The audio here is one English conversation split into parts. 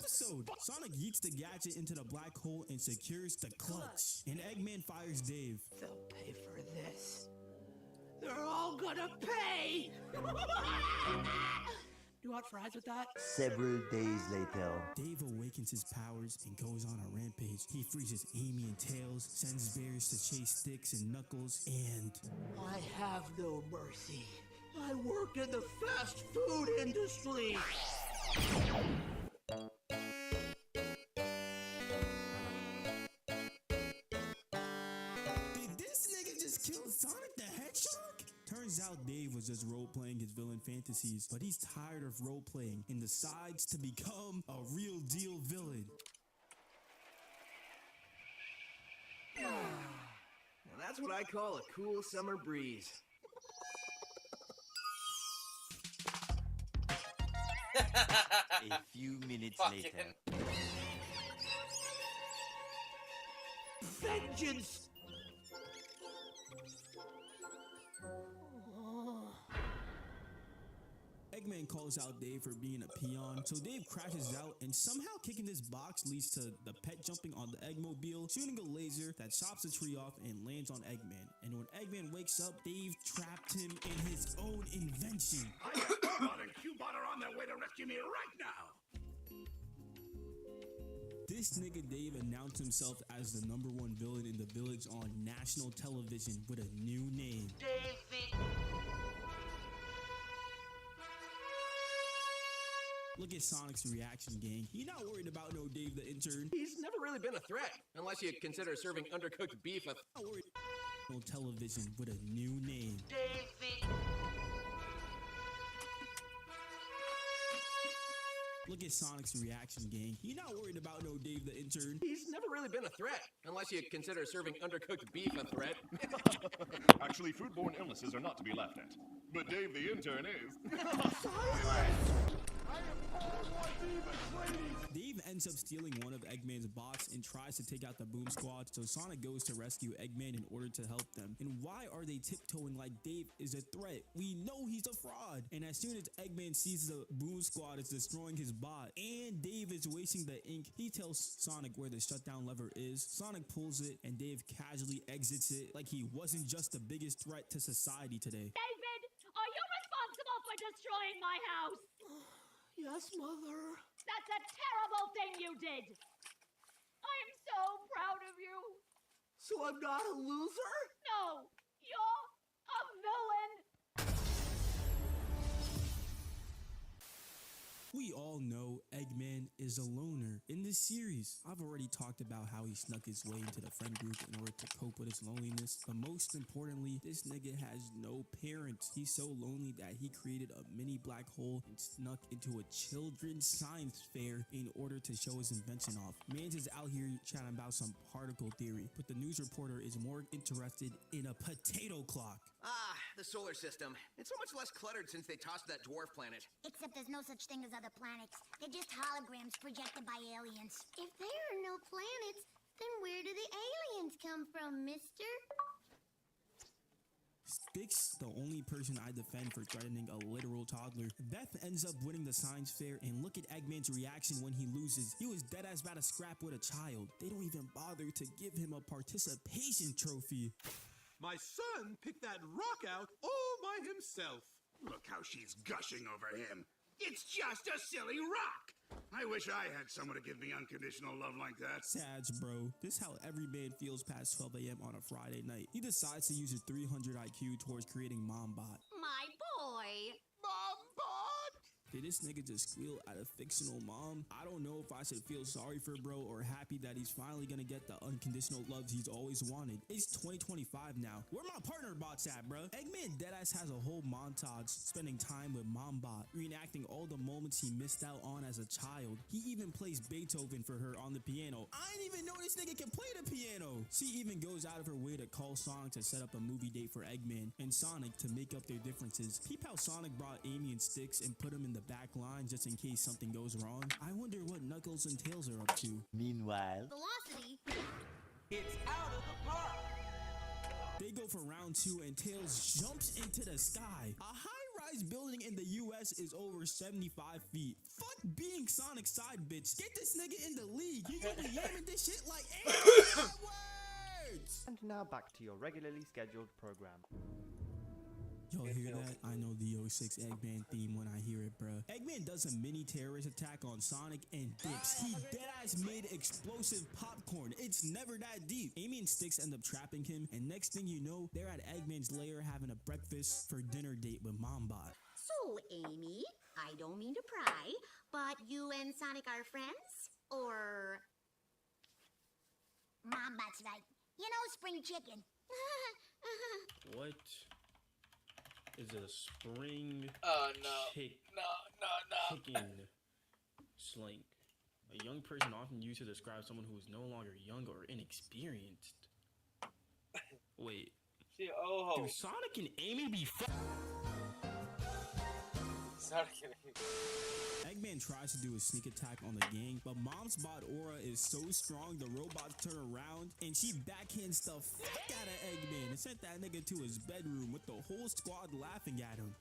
episode. Sonic yeets the gadget into the black hole and secures the clutch. And Eggman fires Dave. They'll pay for this. They're all gonna pay! Do you want fries with that? Several days later. Dave awakens his powers and goes on a rampage. He freezes Amy and Tails, sends bears to chase Sticks and Knuckles, and... I have no mercy. I work in the fast food industry. Did this nigga just kill Sonic the Hedgehog? Turns out Dave was just role-playing his villain fantasies, but he's tired of role-playing and decides to become a real-deal villain. Now that's what I call a cool summer breeze. A few minutes later. Vengeance! Eggman calls out Dave for being a peon, so Dave crashes out, and somehow kicking this box leads to the pet jumping on the Eggmobile, shooting a laser that chops the tree off and lands on Eggman. And when Eggman wakes up, Dave trapped him in his own invention. I got Robot and Q-Bot are on their way to rescue me right now. This nigga Dave announced himself as the #1 villain in the village on national television with a new name. David! Look at Sonic's reaction, gang. He not worried about no Dave the intern. He's never really been a threat, unless you consider serving undercooked beef a... Not worried on television with a new name. David! Look at Sonic's reaction, gang. He not worried about no Dave the intern. He's never really been a threat, unless you consider serving undercooked beef a threat. Actually, foodborne illnesses are not to be laughed at. But Dave the intern is. Dave ends up stealing one of Eggman's bots and tries to take out the Boom Squad, so Sonic goes to rescue Eggman in order to help them. And why are they tiptoeing like Dave is a threat? We know he's a fraud. And as soon as Eggman sees the Boom Squad is destroying his bot and Dave is wasting the ink, he tells Sonic where the shutdown lever is. Sonic pulls it and Dave casually exits it like he wasn't just the biggest threat to society today. David, are you responsible for destroying my house? Yes, Mother. That's a terrible thing you did. I am so proud of you. So I'm not a loser? No, you're a villain. We all know Eggman is a loner. In this series, I've already talked about how he snuck his way into the friend group in order to cope with his loneliness. But most importantly, this nigga has no parents. He's so lonely that he created a mini black hole and snuck into a children's science fair in order to show his invention off. Mans is out here chatting about some particle theory, but the news reporter is more interested in a potato clock. Ah, the solar system. It's so much less cluttered since they tossed that dwarf planet. Except there's no such thing as other planets. They're just holograms projected by aliens. If there are no planets, then where do the aliens come from, mister? Sticks, the only person I defend for threatening a literal toddler. Beth ends up winning the science fair, and look at Eggman's reaction when he loses. He was deadass about to scrap with a child. They don't even bother to give him a participation trophy. My son picked that rock out all by himself. Look how she's gushing over him. It's just a silly rock. I wish I had someone to give me unconditional love like that. Sads, bro. This is how every man feels past 12 a.m. on a Friday night. He decides to use his 300 IQ towards creating MomBot. My boy. Did this nigga just squeal at a fictional mom? I don't know if I should feel sorry for bro or happy that he's finally gonna get the unconditional love he's always wanted. It's 2025 now. Where my partner bots at, bro? Eggman deadass has a whole montage spending time with MomBot, reenacting all the moments he missed out on as a child. He even plays Beethoven for her on the piano. I didn't even know this nigga can play the piano. She even goes out of her way to call Sonic to set up a movie date for Eggman and Sonic to make up their differences. Peep how Sonic brought Amy and Sticks and put them in the back line just in case something goes wrong. I wonder what Knuckles and Tails are up to. Meanwhile, Velocity. It's out of the park. They go for round 2 and Tails jumps into the sky. A high-rise building in the US is over 75 feet. Fuck being Sonic Sonic's side bitch. Get this nigga in the league. He gonna be yamming this shit like words. And now back to your regularly scheduled program. Yo, hear that? I know the 06 Eggman theme when I hear it, bruh. Eggman does a mini terrorist attack on Sonic and dips. He deadass made explosive popcorn. It's never that deep. Amy and Sticks end up trapping him, and next thing you know, they're at Eggman's lair having a breakfast for dinner date with Mombot. So, Amy, I don't mean to pry, but you and Sonic are friends? Or... Mombot's right. You know, spring chicken. What is a spring chicken slang? A young person often used to describe someone who is no longer young or inexperienced. Wait. Do Sonic and Amy be Eggman tries to do a sneak attack on the gang, but Mom's bot aura is so strong the robots turn around and she backhands the fuck out of Eggman and sent that nigga to his bedroom with the whole squad laughing at him.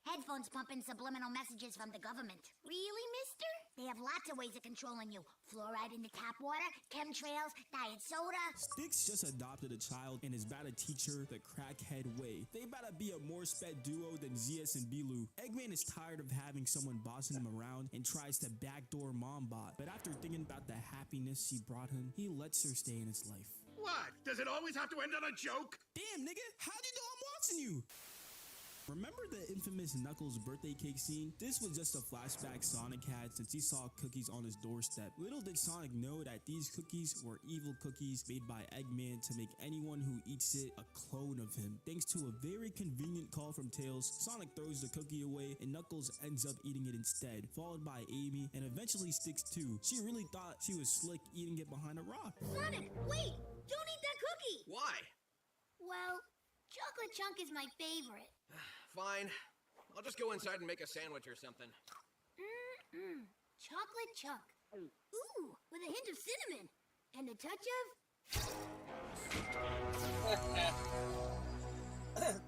Headphones pumping subliminal messages from the government. Really, mister? They have lots of ways of controlling you. Fluoride in the tap water, chemtrails, diet soda. Sticks just adopted a child and is about to teach her the crackhead way. They about to be a more sped duo than ZS and Bilu. Eggman is tired of having someone bossing him around and tries to backdoor Mombot. But after thinking about the happiness she brought him, he lets her stay in his life. What? Does it always have to end on a joke? Damn, nigga, how'd you know I'm watching you? Remember the infamous Knuckles birthday cake scene? This was just a flashback Sonic had since he saw cookies on his doorstep. Little did Sonic know that these cookies were evil cookies made by Eggman to make anyone who eats it a clone of him. Thanks to a very convenient call from Tails, Sonic throws the cookie away and Knuckles ends up eating it instead, followed by Amy and eventually Sticks too. She really thought she was slick eating it behind a rock. Sonic, wait! Don't eat that cookie! Why? Well, chocolate chunk is my favorite. Fine. I'll just go inside and make a sandwich or something. Chocolate chunk. Ooh, with a hint of cinnamon. And a touch of...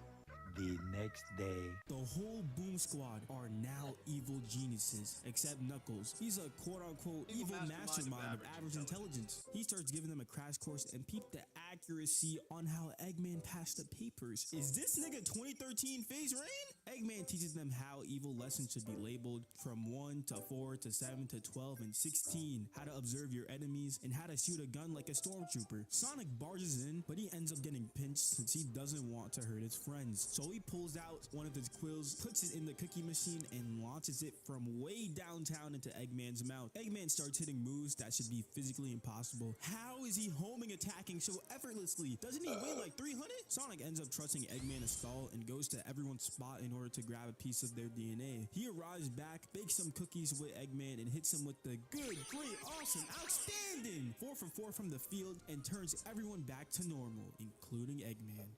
The next day. The whole Boom Squad are now evil geniuses, except Knuckles. He's a quote-unquote evil mastermind of average intelligence. He starts giving them a crash course and peep the accuracy on how Eggman passed the papers. Is this nigga 2013 Phase Rain? Eggman teaches them how evil lessons should be labeled from 1 to 4 to 7 to 12 and 16, how to observe your enemies, and how to shoot a gun like a stormtrooper. Sonic barges in, but he ends up getting pinched since he doesn't want to hurt his friends. So he pulls out one of his quills, puts it in the cookie machine, and launches it from way downtown into Eggman's mouth. Eggman starts hitting moves that should be physically impossible. How is he homing attacking so effortlessly? Doesn't he weigh like 300? Sonic ends up trusting Eggman a stall and goes to everyone's spot in order to grab a piece of their DNA. He arrives back, bakes some cookies with Eggman, and hits him with the good, great, awesome, outstanding 4 for 4 from the field and turns everyone back to normal, including Eggman.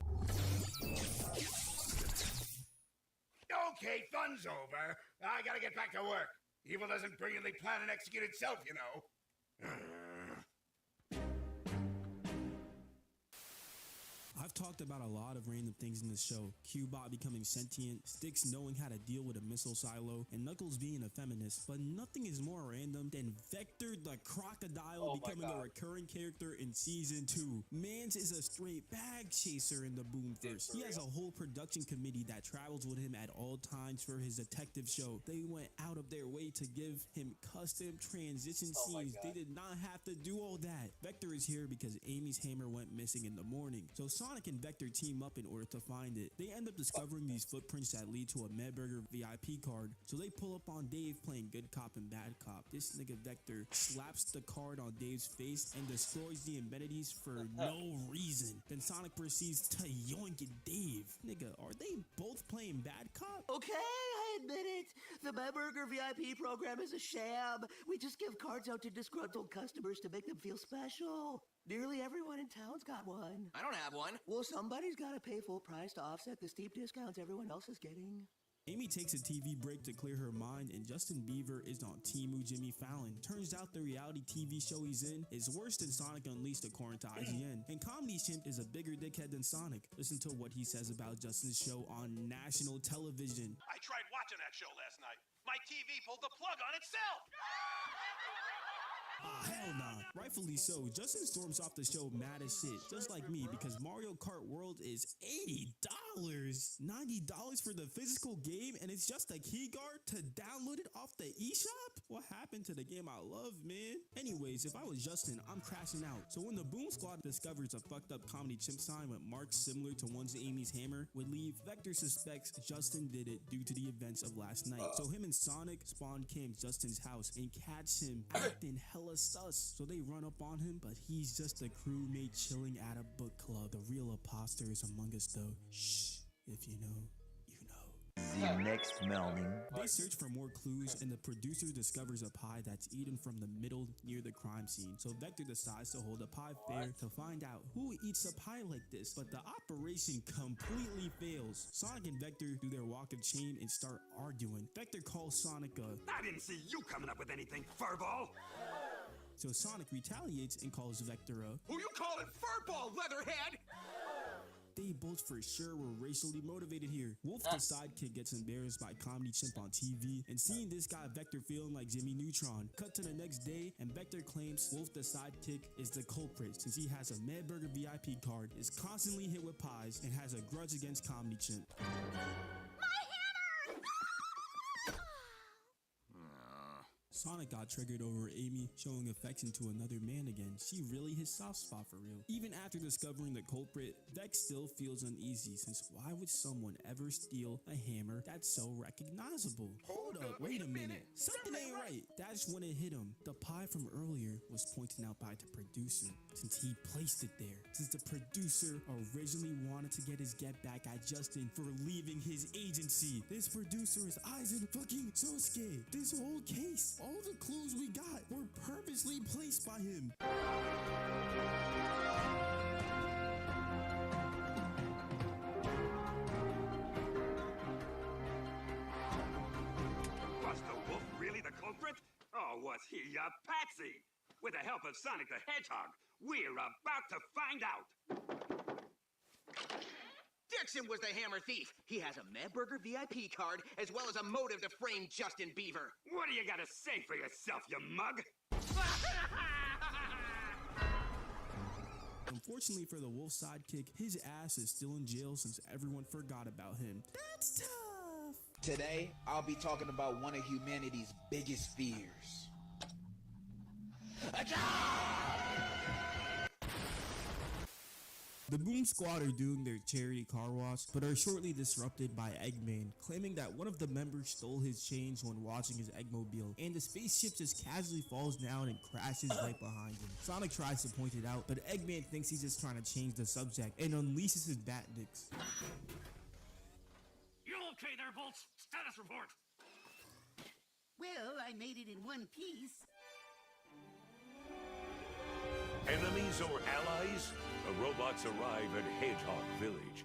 Okay, fun's over. I gotta get back to work. Evil doesn't brilliantly plan and execute itself, you know. I've talked about a lot of random things in this show. Cubot becoming sentient, Sticks knowing how to deal with a missile silo, and Knuckles being a feminist. But nothing is more random than Vector the Crocodile becoming a recurring character in Season 2. Mans is a straight bag chaser in the Boomverse. He has a whole production committee that travels with him at all times for his detective show. They went out of their way to give him custom transition scenes. They did not have to do all that. Vector is here because Amy's hammer went missing in the morning. So Sonic and Vector team up in order to find it. They end up discovering these footprints that lead to a Medburger VIP card. So they pull up on Dave playing good cop and bad cop. This nigga Vector slaps the card on Dave's face and destroys the amenities for no reason. Then Sonic proceeds to yoink at Dave. Nigga, are they both playing bad cop? Okay, I admit it. The Medburger VIP program is a sham. We just give cards out to disgruntled customers to make them feel special. Nearly everyone in town's got one. I don't have one. Well, somebody's got to pay full price to offset the steep discounts everyone else is getting. Amy takes a TV break to clear her mind, and Justin Bieber is on Team Jimmy Fallon. Turns out the reality TV show he's in is worse than Sonic Unleashed according to IGN. And Comedy Chimp is a bigger dickhead than Sonic. Listen to what he says about Justin's show on national television. I tried watching that show last night. My TV pulled the plug on itself! Ah, hell nah. Rightfully so, Justin storms off the show mad as shit, just like me, because Mario Kart World is $80. $90 for the physical game, and it's just a keyguard to download it off the eShop? What happened to the game I love, man? Anyways, if I was Justin, I'm crashing out. So when the Boom Squad discovers a fucked up comedy chimp sign with marks similar to ones Amy's hammer would leave, Vector suspects Justin did it due to the events of last night. So him and Sonic spawn camp Justin's house and catch him acting hella sus. So they run up on him, but he's just a crewmate chilling at a book club. The real imposter is among us though. Shh, if you know, you know. The next morning. They search for more clues, and the producer discovers a pie that's eaten from the middle near the crime scene. So Vector decides to hold a pie fair to find out who eats a pie like this. But the operation completely fails. Sonic and Vector do their walk of shame and start arguing. Vector calls Sonic a... I didn't see you coming up with anything, furball. So Sonic retaliates and calls Vector a... Who you calling furball, leatherhead? They both for sure were racially motivated here. Wolf, the sidekick, gets embarrassed by Comedy Chimp on TV, and seeing this guy Vector feeling like Jimmy Neutron. Cut to the next day, and Vector claims Wolf, the sidekick, is the culprit since he has a Mad Burger VIP card, is constantly hit with pies, and has a grudge against Comedy Chimp. Sonic got triggered over Amy showing affection to another man again. She really his soft spot for real. Even after discovering the culprit, Vex still feels uneasy since why would someone ever steal a hammer that's so recognizable? Hold up, wait a minute. Something ain't right. That's when it hit him. The pie from earlier was pointed out by the producer since he placed it there. Since the producer originally wanted to get his get back at Justin for leaving his agency. This producer is Aizen fucking Sosuke. This whole case, all the clues we got were purposely placed by him. Was the wolf really the culprit? Or was he a patsy? With the help of Sonic the Hedgehog, we're about to find out. Dixon was the hammer thief. He has a Mad Burger VIP card, as well as a motive to frame Justin Bieber. What do you gotta say for yourself, you mug? Unfortunately for the wolf sidekick, his ass is still in jail since everyone forgot about him. That's tough. Today, I'll be talking about one of humanity's biggest fears. The Boom Squad are doing their charity car wash, but are shortly disrupted by Eggman, claiming that one of the members stole his change when watching his Eggmobile, and the spaceship just casually falls down and crashes right behind him. Sonic tries to point it out, but Eggman thinks he's just trying to change the subject and unleashes his Batnicks. You okay there, Bolts? Status report. Well, I made it in one piece. Enemies or allies? The robots arrive at Hedgehog Village.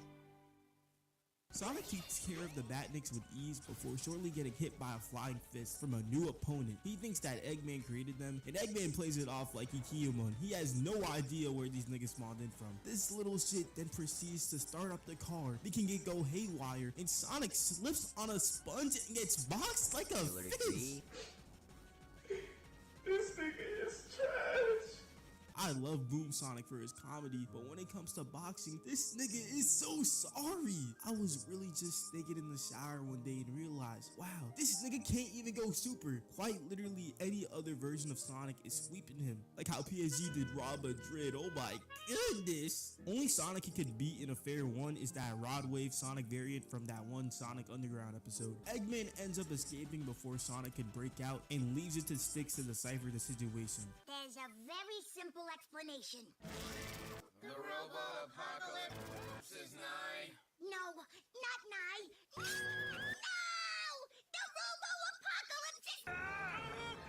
Sonic takes care of the Batnicks with ease before shortly getting hit by a flying fist from a new opponent. He thinks that Eggman created them, and Eggman plays it off like he Kiyomon. He has no idea where these niggas spawned in from. This little shit then proceeds to start up the car, making it go haywire, and Sonic slips on a sponge and gets boxed like a fish. This nigga is trash. I love Boom Sonic for his comedy, but when it comes to boxing, this nigga is so sorry. I was really just thinking in the shower one day and realized, wow, this nigga can't even go super. Quite literally any other version of Sonic is sweeping him. Like how PSG did Rob Madrid, oh my goodness. Only Sonic he could beat in a fair one is that Rod Wave Sonic variant from that one Sonic Underground episode. Eggman ends up escaping before Sonic can break out and leaves it to Sticks to decipher the situation. There's a very simple explanation. The robot apocalypse is nigh. No, not nigh. No! The robo-apocalypse is...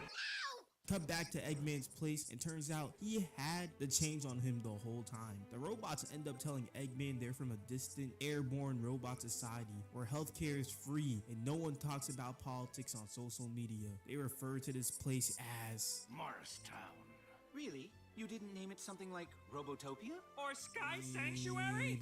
No! Cut back to Eggman's place, and turns out he had the change on him the whole time. The robots end up telling Eggman they're from a distant airborne robot society where healthcare is free and no one talks about politics on social media. They refer to this place as Morristown. Really? You didn't name it something like Robotopia? Or Sky Sanctuary?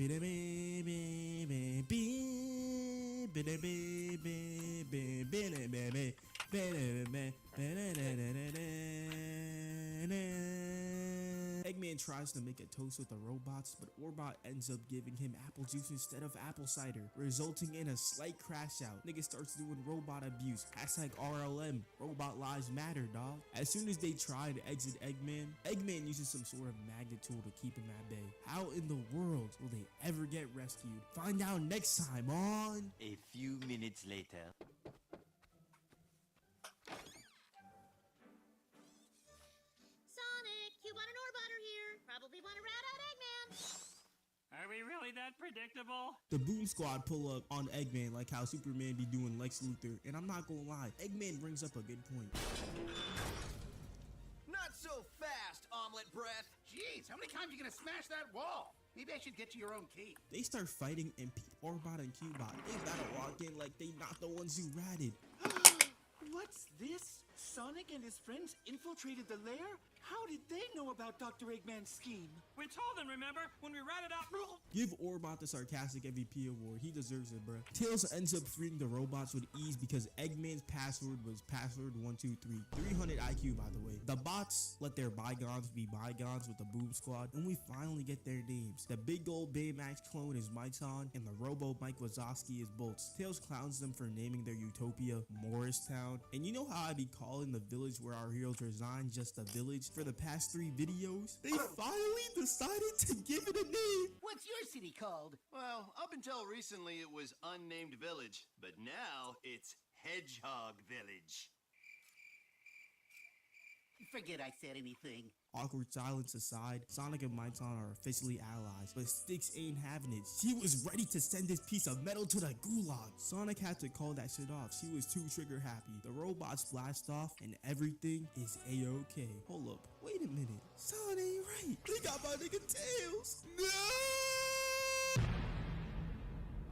Eggman tries to make a toast with the robots, but Orbot ends up giving him apple juice instead of apple cider, resulting in a slight crash out. Nigga starts doing robot abuse. Hashtag RLM. Robot lives matter, dog. As soon as they try to exit Eggman, Eggman uses some sort of magnet tool to keep him at bay. How in the world will they ever get rescued? Find out next time on... A few minutes later. Sonic, Cubot and Orbot are here. Probably want to rat out Eggman. Are we really that predictable? The Boom Squad pull up on Eggman like how Superman be doing Lex Luthor, and I'm not gonna lie, Eggman brings up a good point. Not so fast, omelet breath. Jeez, how many times are you gonna smash that wall? Maybe I should get you your own key. They start fighting and Orbot and Cubot, they gotta walk in like they not the ones who ratted. What's this? Sonic and his friends infiltrated the lair? How did they know about Dr. Eggman's scheme? We told them, remember? When we ratted out... Give Orbot the sarcastic MVP award. He deserves it, bruh. Tails ends up freeing the robots with ease because Eggman's password was password123. 300 IQ, by the way. The bots let their bygones be bygones with the Boom Squad, and we finally get their names. The big old Baymax clone is Myton, and the Robo Mike Wazowski is Bolts. Tails clowns them for naming their utopia Morristown. And you know how I be calling the village where our heroes resign just a village? For the past 3 videos, they finally decided to give it a name. What's your city called? Well, up until recently it was Unnamed Village, but now it's Hedgehog Village. Forget I said anything. Awkward silence aside, Sonic and Myton are officially allies, but Styx ain't having it. She was ready to send this piece of metal to the gulag. Sonic had to call that shit off. She was too trigger happy. The robots blast off and everything is a-okay. Hold up, wait a minute. Sonic ain't right. They got my nigga Tails. No!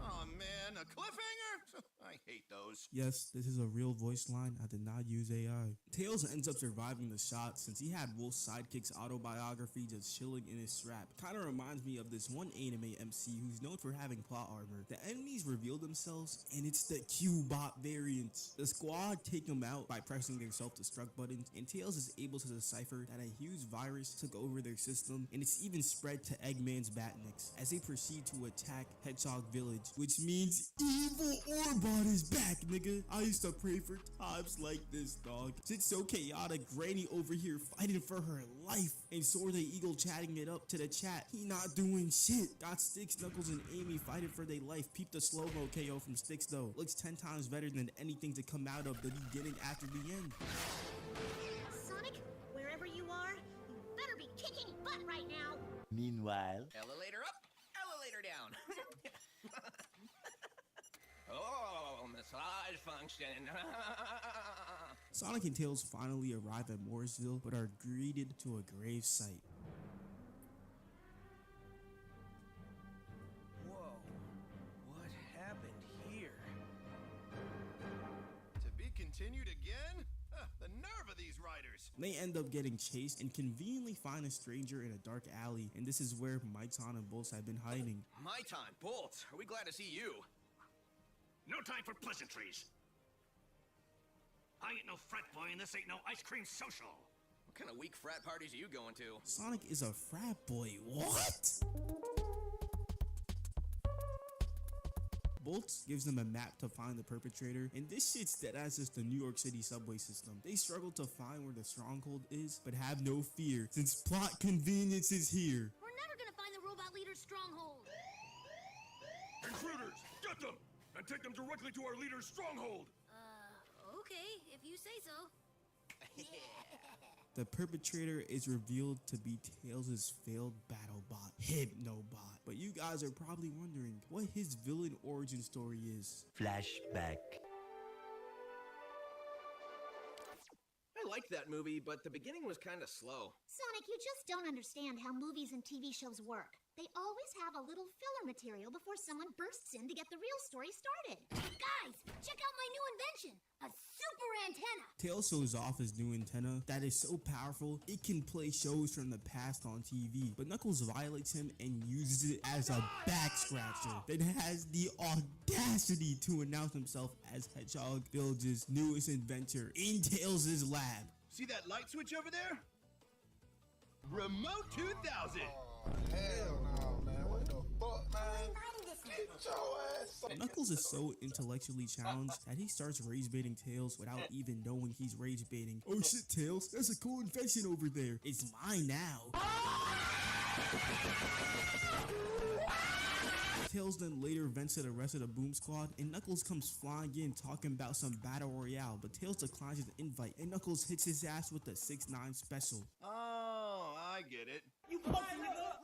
Oh man, a cliffhanger? I hate those. Yes, this is a real voice line. I did not use AI. Tails ends up surviving the shot since he had Wolf's sidekick's autobiography just chilling in his strap. Kinda reminds me of this one anime MC who's known for having plot armor. The enemies reveal themselves and it's the Q-Bot variant. The squad take them out by pressing their self-destruct buttons, and Tails is able to decipher that a huge virus took over their system, and it's even spread to Eggman's Batniks as they proceed to attack Hedgehog Village, which means evil Orbot is back, nigga. I used to pray for times like this, dog. It's so chaotic. Granny over here fighting for her life, and Sword the Eagle chatting it up to the chat. He not doing shit. Got Styx, Knuckles, and Amy fighting for their life. Peep the slow-mo KO from Styx though. Looks 10 times better than anything to come out of the beginning after the end. Sonic, wherever you are, you better be kicking butt right now. Meanwhile, Elevator up, elevator down. Oh, massage function. Sonic and Tails finally arrive at Morrisville, but are greeted to a grave site. Whoa, what happened here? To be continued again? The nerve of these riders. They end up getting chased and conveniently find a stranger in a dark alley, and this is where Myton and Bolts have been hiding. Myton, Bolts, are we glad to see you? No time for pleasantries. I ain't no frat boy and this ain't no ice cream social. What kind of weak frat parties are you going to? Sonic is a frat boy. What? Bolts gives them a map to find the perpetrator, and this shit's deadass is the New York City subway system. They struggle to find where the stronghold is, but have no fear, since plot convenience is here. We're never gonna find the robot leader's stronghold. Intruders, get them! And take them directly to our leader's stronghold! Okay, if you say so. The perpetrator is revealed to be Tails' failed battle bot, Hypnobot. But you guys are probably wondering what his villain origin story is. flashback. I liked that movie, but the beginning was kind of slow. Sonic, you just don't understand how movies and TV shows work. They always have a little filler material before someone bursts in to get the real story started. Guys, check out my new invention, a super antenna. Tails shows off his new antenna that is so powerful it can play shows from the past on TV, but Knuckles violates him and uses it as a back scratcher, then has the audacity to announce himself as Hedgehog Village's newest inventor in Tails' lab. See that light switch over there? Remote 2000! Hell no, man. What the fuck, man? Get your ass up. Knuckles is so intellectually challenged that he starts rage baiting Tails without even knowing he's rage baiting. Oh shit, Tails, there's a cool invention over there. It's mine now. Tails then later vents to the rest of the Boom Squad, and Knuckles comes flying in talking about some battle royale, but Tails declines his invite, and Knuckles hits his ass with the 6ix9ine special. Oh, I get it. You fucking up!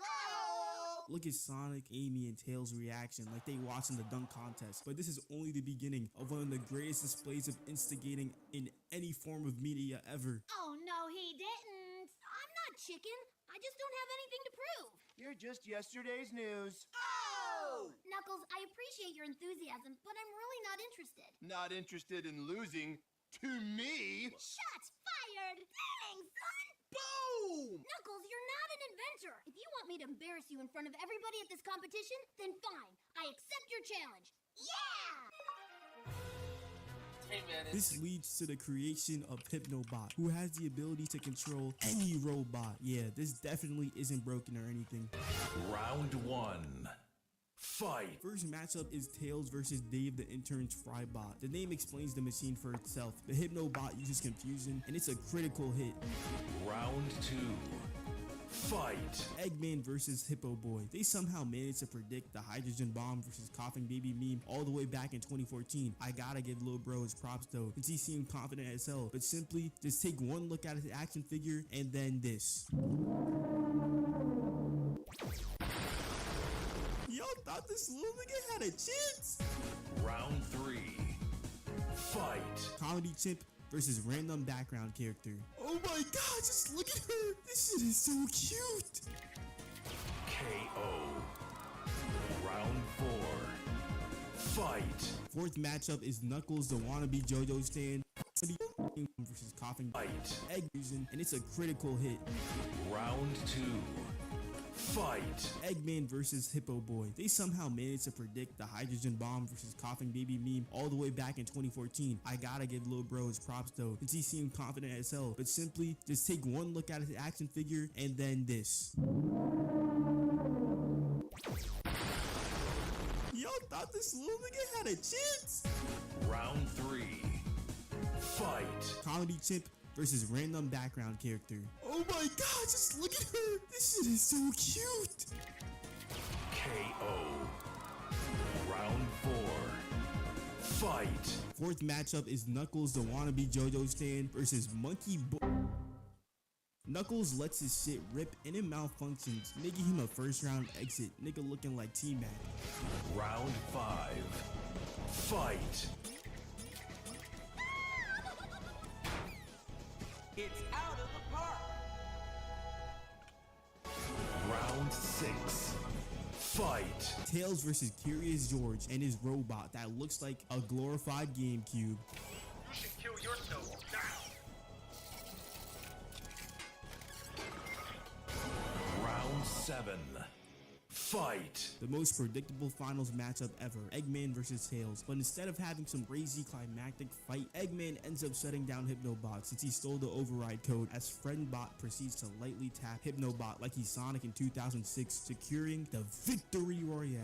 Look at Sonic, Amy, and Tails' reaction like they watching the dunk contest, but this is only the beginning of one of the greatest displays of instigating in any form of media ever. Oh, no, he didn't. I'm not chicken. I just don't have anything to prove. You're just yesterday's news. Knuckles, I appreciate your enthusiasm, but I'm really not interested. Not interested in losing to me? Shots fired! Dang, son! Boom! Knuckles, you're not an inventor. If you want me to embarrass you in front of everybody at this competition, then fine. I accept your challenge. Yeah! This leads to the creation of Hypnobot, who has the ability to control any robot. Yeah, this definitely isn't broken or anything. Round 1. Fight! First matchup is Tails versus Dave the Intern's Frybot. The name explains the machine for itself. The Hypnobot uses confusion, and it's a critical hit. Round 2. Fight! Eggman versus Hippo Boy. They somehow managed to predict the hydrogen bomb versus coughing baby meme all the way back in 2014. I gotta give Lil Bro his props though, since he seemed confident as hell. But simply, just take one look at his action figure and then this. Y'all thought this little nigga had a chance? Round 3. Fight! Comedy Chimp versus random background character. Oh my god, just look at her! This shit is so cute! KO. Round 4. Fight! Fourth matchup is Knuckles the wannabe JoJo stand versus coughing Fight! egg fusion, and it's a critical hit. Round 2. Fight! Eggman versus Hippo Boy. They somehow managed to predict the hydrogen bomb versus coughing baby meme all the way back in 2014. I gotta give Lil Bro his props though, since he seemed confident as hell. But simply, just take one look at his action figure and then this. Y'all thought this little nigga had a chance? Round 3. Fight! Comedy Chimp versus random background character. Oh my god, just look at her! This shit is so cute! KO. Round 4. Fight! Fourth matchup is Knuckles the wannabe JoJo stand versus Monkey Boy. Knuckles lets his shit rip and it malfunctions, making him a first round exit, nigga looking like T-Mac. Round 5. Fight! It's out of the park! Round 6. Fight! Tails versus Curious George and his robot that looks like a glorified GameCube. You should kill yourself now! Round 7. Fight! The most predictable finals matchup ever, Eggman versus Tails. But instead of having some crazy climactic fight, Eggman ends up shutting down Hypnobot since he stole the override code as Friendbot proceeds to lightly tap Hypnobot like he's Sonic in 2006, securing the victory royale.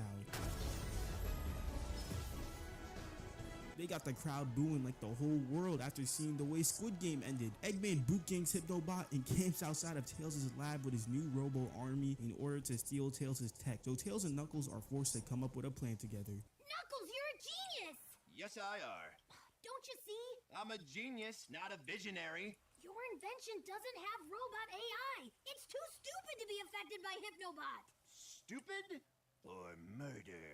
They got the crowd booing like the whole world after seeing the way Squid Game ended. Eggman bootgangs Hypnobot and camps outside of Tails' lab with his new Robo army in order to steal Tails' tech. So Tails and Knuckles are forced to come up with a plan together. Knuckles, you're a genius! Yes, I are. Don't you see? I'm a genius, not a visionary. Your invention doesn't have robot AI. It's too stupid to be affected by Hypnobot. Stupid or murder?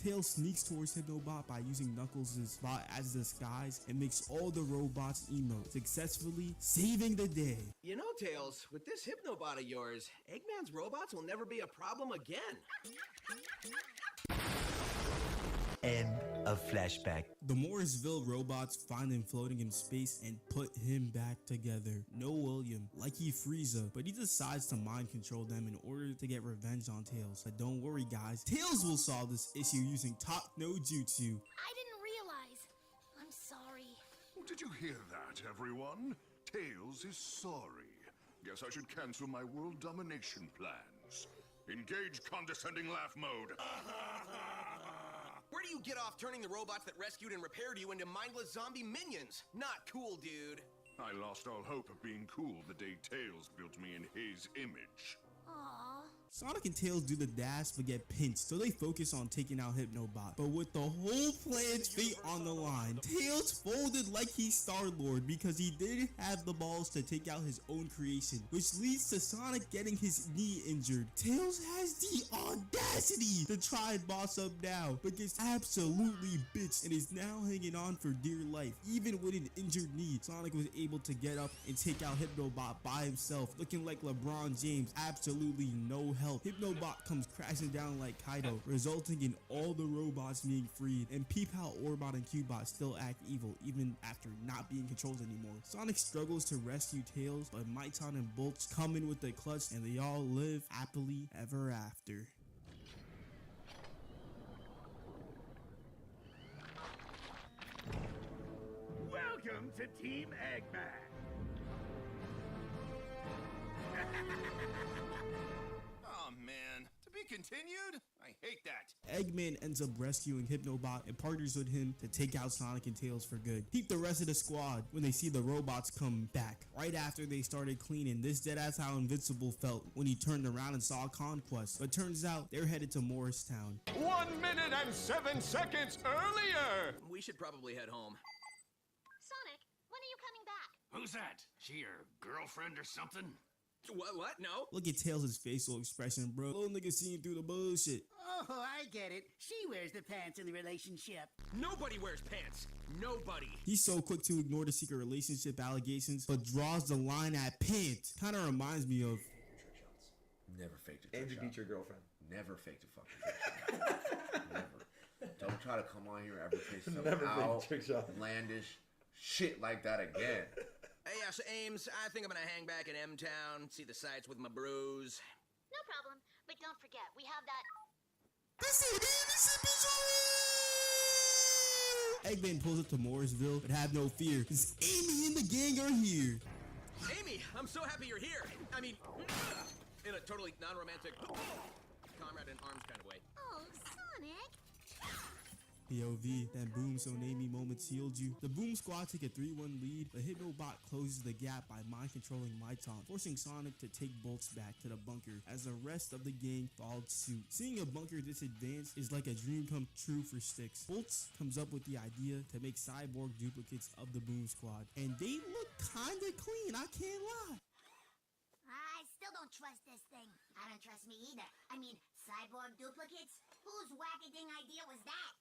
Tails sneaks towards Hypnobot by using Knuckles' bot as disguise and makes all the robots emote, successfully saving the day. You know, Tails, with this Hypnobot of yours, Eggman's robots will never be a problem again. End of flashback. The Morrisville robots find him floating in space and put him back together. No William, like he Frieza, but he decides to mind control them in order to get revenge on Tails. But don't worry guys, Tails will solve this issue using top no jutsu. I didn't realize. I'm sorry. Did you hear that, everyone? Tails is sorry. Guess I should cancel my world domination plans. Engage condescending laugh mode. Where do you get off turning the robots that rescued and repaired you into mindless zombie minions? Not cool, dude. I lost all hope of being cool the day Tails built me in his image. Aww. Sonic and Tails do the dash but get pinched, so they focus on taking out Hypnobot. But with the whole plan's fate on the line, Tails folded like he's Star-Lord because he didn't have the balls to take out his own creation, which leads to Sonic getting his knee injured. Tails has the audacity to try and boss up now, but gets absolutely bitched and is now hanging on for dear life. Even with an injured knee, Sonic was able to get up and take out Hypnobot by himself, looking like LeBron James, absolutely no help. Hypnobot comes crashing down like Kaido, resulting in all the robots being freed. And peep how Orbot and Cubot still act evil even after not being controlled anymore. Sonic struggles to rescue Tails, but Maiton and Bolts come in with the clutch and they all live happily ever after. Welcome to Team Eggman. Oh man, to be continued? I hate that. Eggman ends up rescuing Hypnobot and partners with him to take out Sonic and Tails for good. Keep the rest of the squad when they see the robots come back. Right after they started cleaning, this deadass how Invincible felt when he turned around and saw Conquest. But turns out they're headed to Morristown. 1 minute and 7 seconds earlier! We should probably head home. Sonic, when are you coming back? Who's that? She your girlfriend or something? What? No? Look at Tails' facial expression, bro. Little nigga seeing through the bullshit. Oh, I get it. She wears the pants in the relationship. Nobody wears pants. Nobody. He's so quick to ignore the secret relationship allegations, but draws the line at pants. Kind of reminds me of... Never faked a trick Andrew shot. beat your girlfriend. Never faked a fucking trick shot. Never. Don't try to come on here and ever say some Never faked a trick shot. outlandish shit like that again. Hey, yeah, so Ames, I think I'm gonna hang back in M-Town, see the sights with my bros. No problem. But don't forget, we have that... Eggman pulls up to Morrisville, but have no fear, because Amy and the gang are here. Amy, I'm so happy you're here. I mean, in a totally non-romantic, comrade in arms kind of way. Oh, Sonic. POV, that Boom So Amy moment sealed you. The Boom Squad take a 3-1 lead, but Hypnobot closes the gap by mind-controlling Maiton, forcing Sonic to take Bolts back to the bunker as the rest of the gang followed suit. Seeing a bunker this advanced is like a dream come true for Sticks. Bolts comes up with the idea to make cyborg duplicates of the Boom Squad, and they look kinda clean, I can't lie. I still don't trust this thing. I don't trust me either. I mean, cyborg duplicates? Whose wackading idea was that?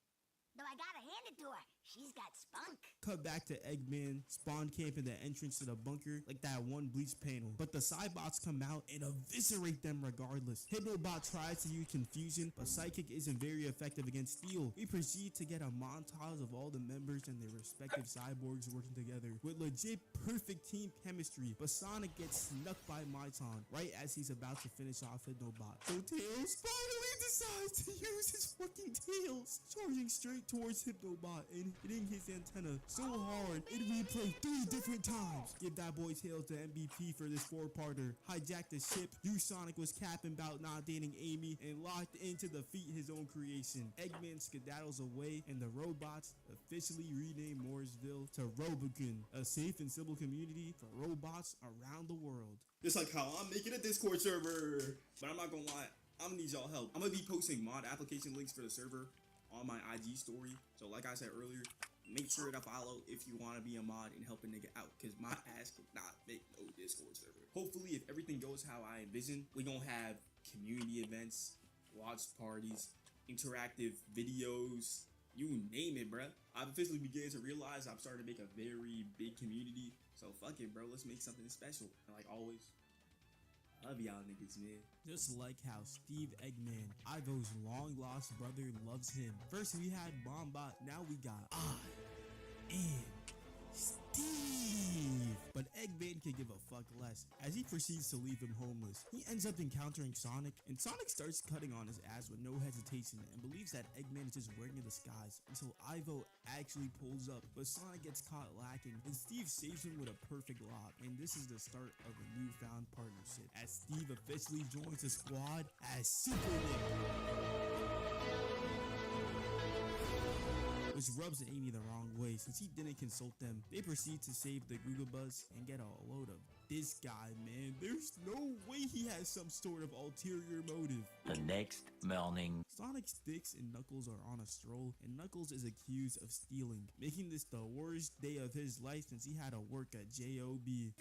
Though I gotta hand it to her. She's got spunk. Cut back to Eggman, spawn camp in the entrance to the bunker like that one Bleach panel. But the Cybots come out and eviscerate them regardless. Hypnobot tries to use confusion, but Psychic isn't very effective against Steel. We proceed to get a montage of all the members and their respective cyborgs working together with legit perfect team chemistry. But Sonic gets snuck by Maiton right as he's about to finish off Hypnobot. So Tails finally decides to use his fucking tails, charging straight towards Hypnobot and hitting his antenna so hard it replayed 3 different times. Give that boy Tails the MVP for this 4-parter. Hijack the ship, Sonic was capping about not dating Amy, and locked in to defeat his own creation. Eggman skedaddles away, and the robots officially rename Morrisville to Robokun, a safe and civil community for robots around the world. Just like how I'm making a Discord server. But I'm not gonna lie, I'm gonna need y'all help. I'm gonna be posting mod application links for the server on my IG story. So like I said earlier, make sure to follow if you want to be a mod and help a nigga out, because my ass cannot make no Discord server. Hopefully, if everything goes how I envision, we gonna have community events, watch parties, interactive videos, you name it, bruh. I've officially began to realize I'm starting to make a very big community. So fuck it, bro. Let's make something special. And like always, love y'all niggas, man. Just like how Steve Eggman, Ivo's long lost brother, loves him. First we had Bombot, now we got I am Steve. But Eggman can give a fuck less as he proceeds to leave him homeless. He ends up encountering Sonic, and Sonic starts cutting on his ass with no hesitation and believes that Eggman is just wearing a disguise until Ivo actually pulls up, but Sonic gets caught lacking and Steve saves him with a perfect lob. And this is the start of a newfound partnership as Steve officially joins the squad as Super Nick, which rubs Amy the wrong way since he didn't consult them. They proceed to save the Googabus and get a load of this guy, man. There's no way he has some sort of ulterior motive. The next morning. Sonic, Sticks, and Knuckles are on a stroll, and Knuckles is accused of stealing, making this the worst day of his life since he had to work at J.O.B.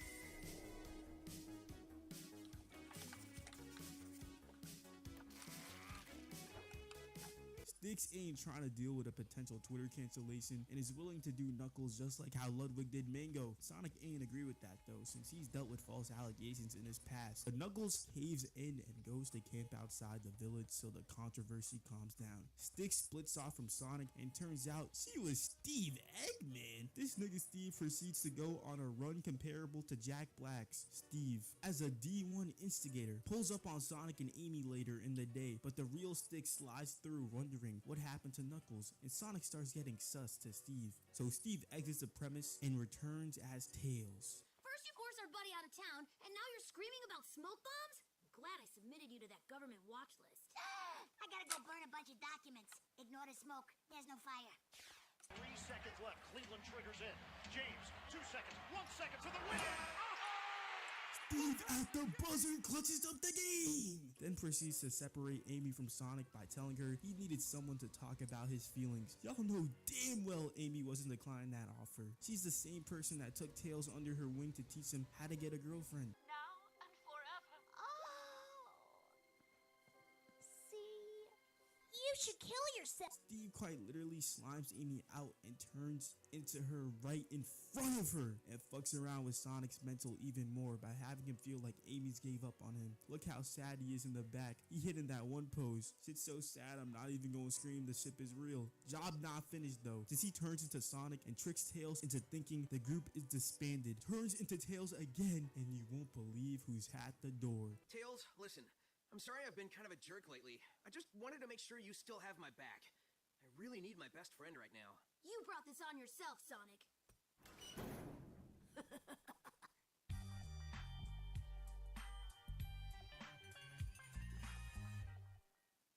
Sticks ain't trying to deal with a potential Twitter cancellation and is willing to do Knuckles just like how Ludwig did Mango. Sonic ain't agree with that though, since he's dealt with false allegations in his past. But Knuckles caves in and goes to camp outside the village so the controversy calms down. Sticks splits off from Sonic and turns out she was Steve Eggman. This nigga Steve proceeds to go on a run comparable to Jack Black's. Steve, as a D1 instigator, pulls up on Sonic and Amy later in the day, but the real Sticks slides through wondering what happened to Knuckles, and Sonic starts getting sus to Steve. So Steve exits the premise and returns as Tails. First you force our buddy out of town, and now you're screaming about smoke bombs? I'm glad I submitted you to that government watch list. I gotta go burn a bunch of documents. Ignore the smoke. There's no fire. 3 seconds left. Cleveland triggers in. James, 2 seconds. 1 second to the win. Steve at the buzzer clutches up the game, then proceeds to separate Amy from Sonic by telling her he needed someone to talk about his feelings. Y'all know damn well Amy wasn't declining that offer. She's the same person that took Tails under her wing to teach him how to get a girlfriend. Now and forever. Oh. See? You should kill yourself. Steve quite literally slimes Amy out and turns into her right in front of her and fucks around with Sonic's mental even more by having him feel like Amy's gave up on him. Look how sad he is in the back. He hit in that one pose. Shit's so sad I'm not even gonna scream the ship is real. Job not finished though, since he turns into Sonic and tricks Tails into thinking the group is disbanded. Turns into Tails again, and you won't believe who's at the door. Tails, listen. I'm sorry I've been kind of a jerk lately. I just wanted to make sure you still have my back. I really need my best friend right now. You brought this on yourself, Sonic.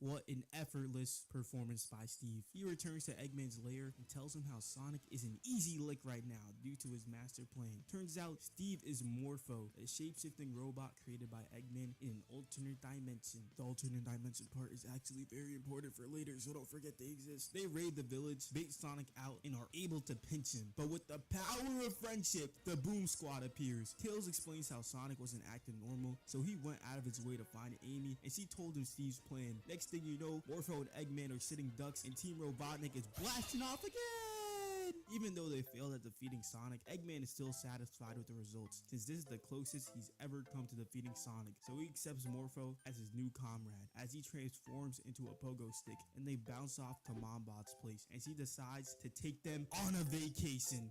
What an effortless performance by Steve. He returns to Eggman's lair and tells him how Sonic is an easy lick right now due to his master plan. Turns out Steve is Morpho, a shape-shifting robot created by Eggman in an alternate dimension. The alternate dimension part is actually very important for later, so don't forget they exist. They raid the village, bait Sonic out, and are able to pinch him. But with the power of friendship, the Boom Squad appears. Tails explains how Sonic wasn't acting normal, so he went out of his way to find Amy, and she told him Steve's plan. Next thing you know, Morpho and Eggman are sitting ducks and Team Robotnik is blasting off again! Even though they failed at defeating Sonic, Eggman is still satisfied with the results, since this is the closest he's ever come to defeating Sonic. So he accepts Morpho as his new comrade, as he transforms into a pogo stick, and they bounce off to Mombot's place, and she decides to take them on a vacation.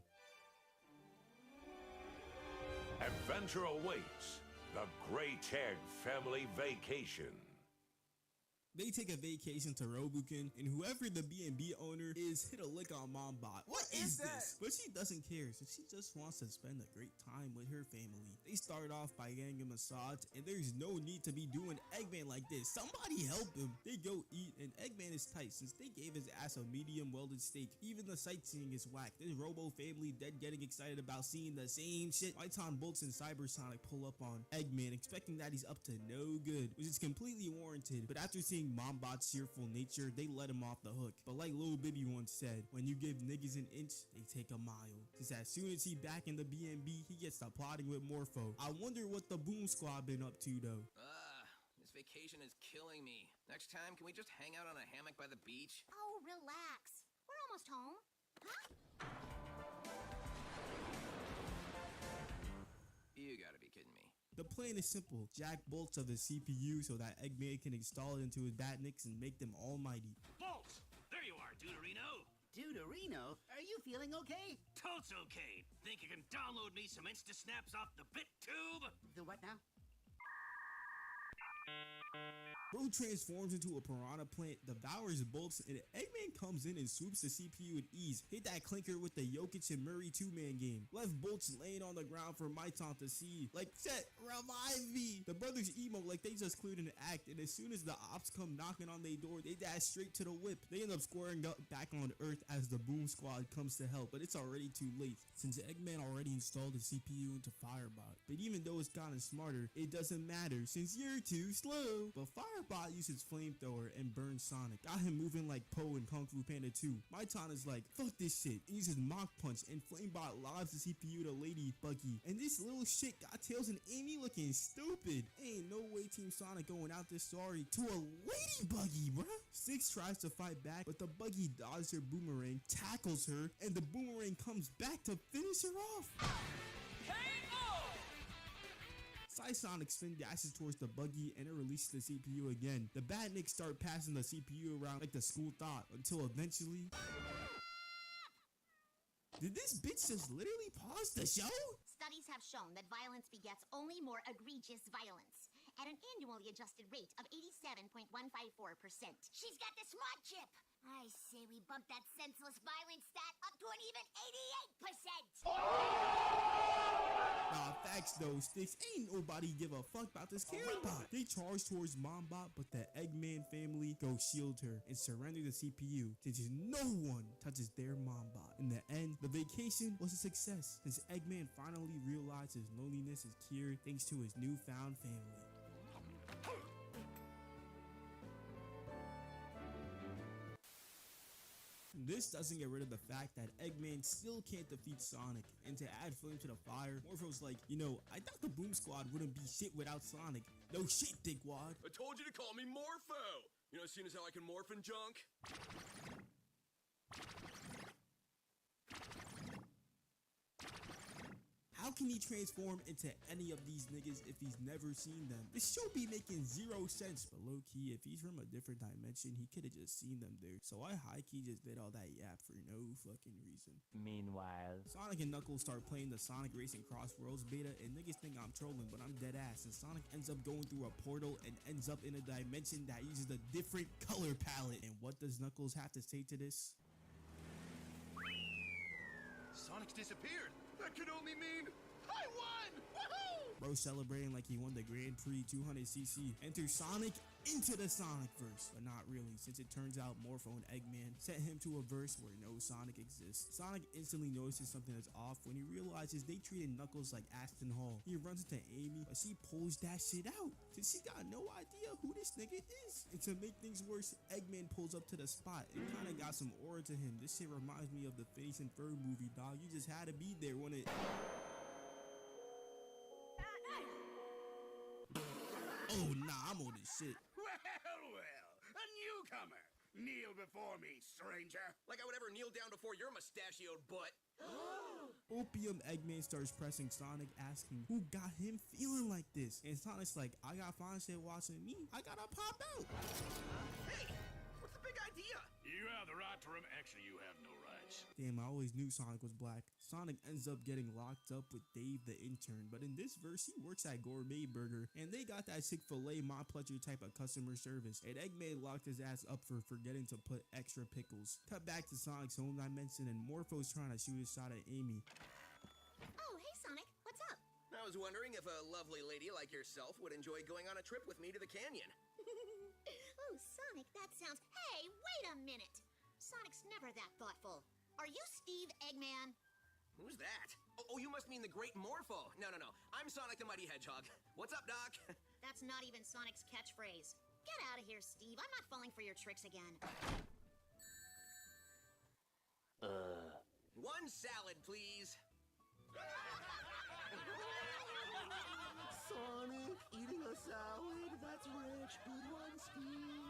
Adventure awaits. The Grey Tag Family Vacation. They take a vacation to Robukin, and whoever the B&B owner is hit a lick on Mombot. What is this? But she doesn't care, so she just wants to spend a great time with her family. They start off by getting a massage, and there's no need to be doing Eggman like this. Somebody help him. They go eat, and Eggman is tight since they gave his ass a medium welded steak. Even the sightseeing is whack. This Robo family dead getting excited about seeing the same shit. Python Bolts and Cybersonic pull up on Eggman, expecting that he's up to no good, which is completely warranted. But after seeing Mombot's cheerful nature, they let him off the hook. But like Lil Bibby once said, when you give niggas an inch, they take a mile. Since as soon as he back in the B&B, he gets to plotting with Morpho. I wonder what the Boom Squad been up to though. This vacation is killing me. Next time, can we just hang out on a hammock by the beach? Oh, relax. We're almost home. Huh? You gotta be kidding me. The plan is simple. Jack bolts of the CPU so that Eggman can install it into his Batniks and make them almighty. Bolts! There you are, Deuterino. Deuterino? Are you feeling okay? Totes okay. Think you can download me some Insta-snaps off the BitTube? The what now? Bro transforms into a piranha plant, devours bolts, and Eggman comes in and swoops the CPU with ease. Hit that clinker with the Jokic and Murray two-man game. Left bolts laying on the ground for Maiton to see. Like, set, revive me! The brothers emo like they just cleared an act, and as soon as the ops come knocking on their door, they dash straight to the whip. They end up squaring up back on Earth as the Boom Squad comes to help, but it's already too late, since Eggman already installed the CPU into Firebot. But even though it's gotten smarter, it doesn't matter, since you're too slow. But Firebot uses flamethrower and burns Sonic. Got him moving like Poe in Kung Fu Panda 2. Maiton is like, fuck this shit, and uses Mach Punch, and Flamebot lobs the CPU to Lady Buggy. And this little shit got Tails and Amy looking stupid. Ain't no way Team Sonic going out this sorry to a Lady Buggy, bruh. Six tries to fight back, but the Buggy dodges her boomerang, tackles her, and the boomerang comes back to finish her off. Sonic spin dashes towards the buggy and it releases the CPU again. The Batniks start passing the CPU around like the school thought until eventually... Did this bitch just literally pause the show? Studies have shown that violence begets only more egregious violence at an annually adjusted rate of 87.154%. She's got the smart chip. I say we bump that senseless violence stat up to an even 88%. Nah, facts though, Sticks. Ain't nobody give a fuck about this Karen bot. They charge towards Mombot, but the Eggman family go shield her and surrender the CPU since no one touches their Mombot. In the end, the vacation was a success since Eggman finally realized his loneliness is cured thanks to his newfound family. This doesn't get rid of the fact that Eggman still can't defeat Sonic, and to add flame to the fire, Morpho's like, you know, I thought the Boom Squad wouldn't be shit without Sonic. No shit, dickwad. I told you to call me Morpho! You know, seeing as how I can morph and junk? How can he transform into any of these niggas if he's never seen them? This show be making zero sense, but low-key, if he's from a different dimension, he could've just seen them there. So I high-key just did all that yap for no fucking reason. Meanwhile, Sonic and Knuckles start playing the Sonic Racing Crossworlds beta, and niggas think I'm trolling, but I'm dead ass, and Sonic ends up going through a portal and ends up in a dimension that uses a different color palette. And what does Knuckles have to say to this? Sonic's disappeared. That could only mean I won! Woohoo! Bro celebrating like he won the Grand Prix 200cc. Enter Sonic into the Sonicverse, but not really, since it turns out Morpho and Eggman sent him to a verse where no Sonic exists. Sonic instantly notices something is off when he realizes they treated Knuckles like Aston Hall. He runs into Amy, but she pulls that shit out, since she got no idea who this nigga is. And to make things worse, Eggman pulls up to the spot and kinda got some aura to him. This shit reminds me of the Phineas and Ferb movie, dog. You just had to be there when it... Oh, nah, I'm on this shit. Well, a newcomer. Kneel before me, stranger. Like I would ever kneel down before your mustachioed butt. Opium Eggman starts pressing Sonic, asking who got him feeling like this. And Sonic's like, I got fine shit watching me. I gotta pop out. Hey, what's the big idea? You have the right to actually, you have no rights. Damn, I always knew Sonic was black. Sonic ends up getting locked up with Dave the intern, but in this verse, he works at Gourmet Burger, and they got that Chick-fil-A My Pleasure type of customer service, and Eggman locked his ass up for forgetting to put extra pickles. Cut back to Sonic's home dimension, and Morpho's trying to shoot a shot at Amy. Oh, hey Sonic, what's up? I was wondering if a lovely lady like yourself would enjoy going on a trip with me to the canyon. Oh, Sonic, that sounds... Hey, wait a minute! Sonic's never that thoughtful. Are you Steve Eggman? Who's that? Oh, you must mean the Great Morpho. No. I'm Sonic the Mighty Hedgehog. What's up, Doc? That's not even Sonic's catchphrase. Get out of here, Steve. I'm not falling for your tricks again. One salad, please. Sonic eating a salad. That's rich. Good one, Steve.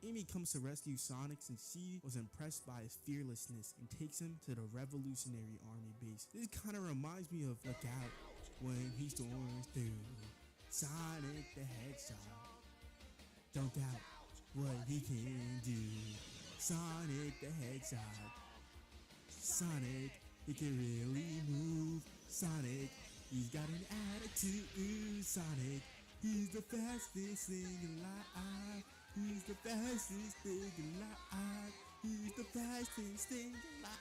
Amy comes to rescue Sonic since she was impressed by his fearlessness and takes him to the Revolutionary Army base. This kind of reminds me of Look Out when he storms through. Sonic the Hedgehog. Don't doubt what he can do. Sonic the Hedgehog. Sonic, he can really move. Sonic, he's got an attitude. Sonic, he's the fastest thing alive. He's the fastest thing alive. He's the fastest thing alive.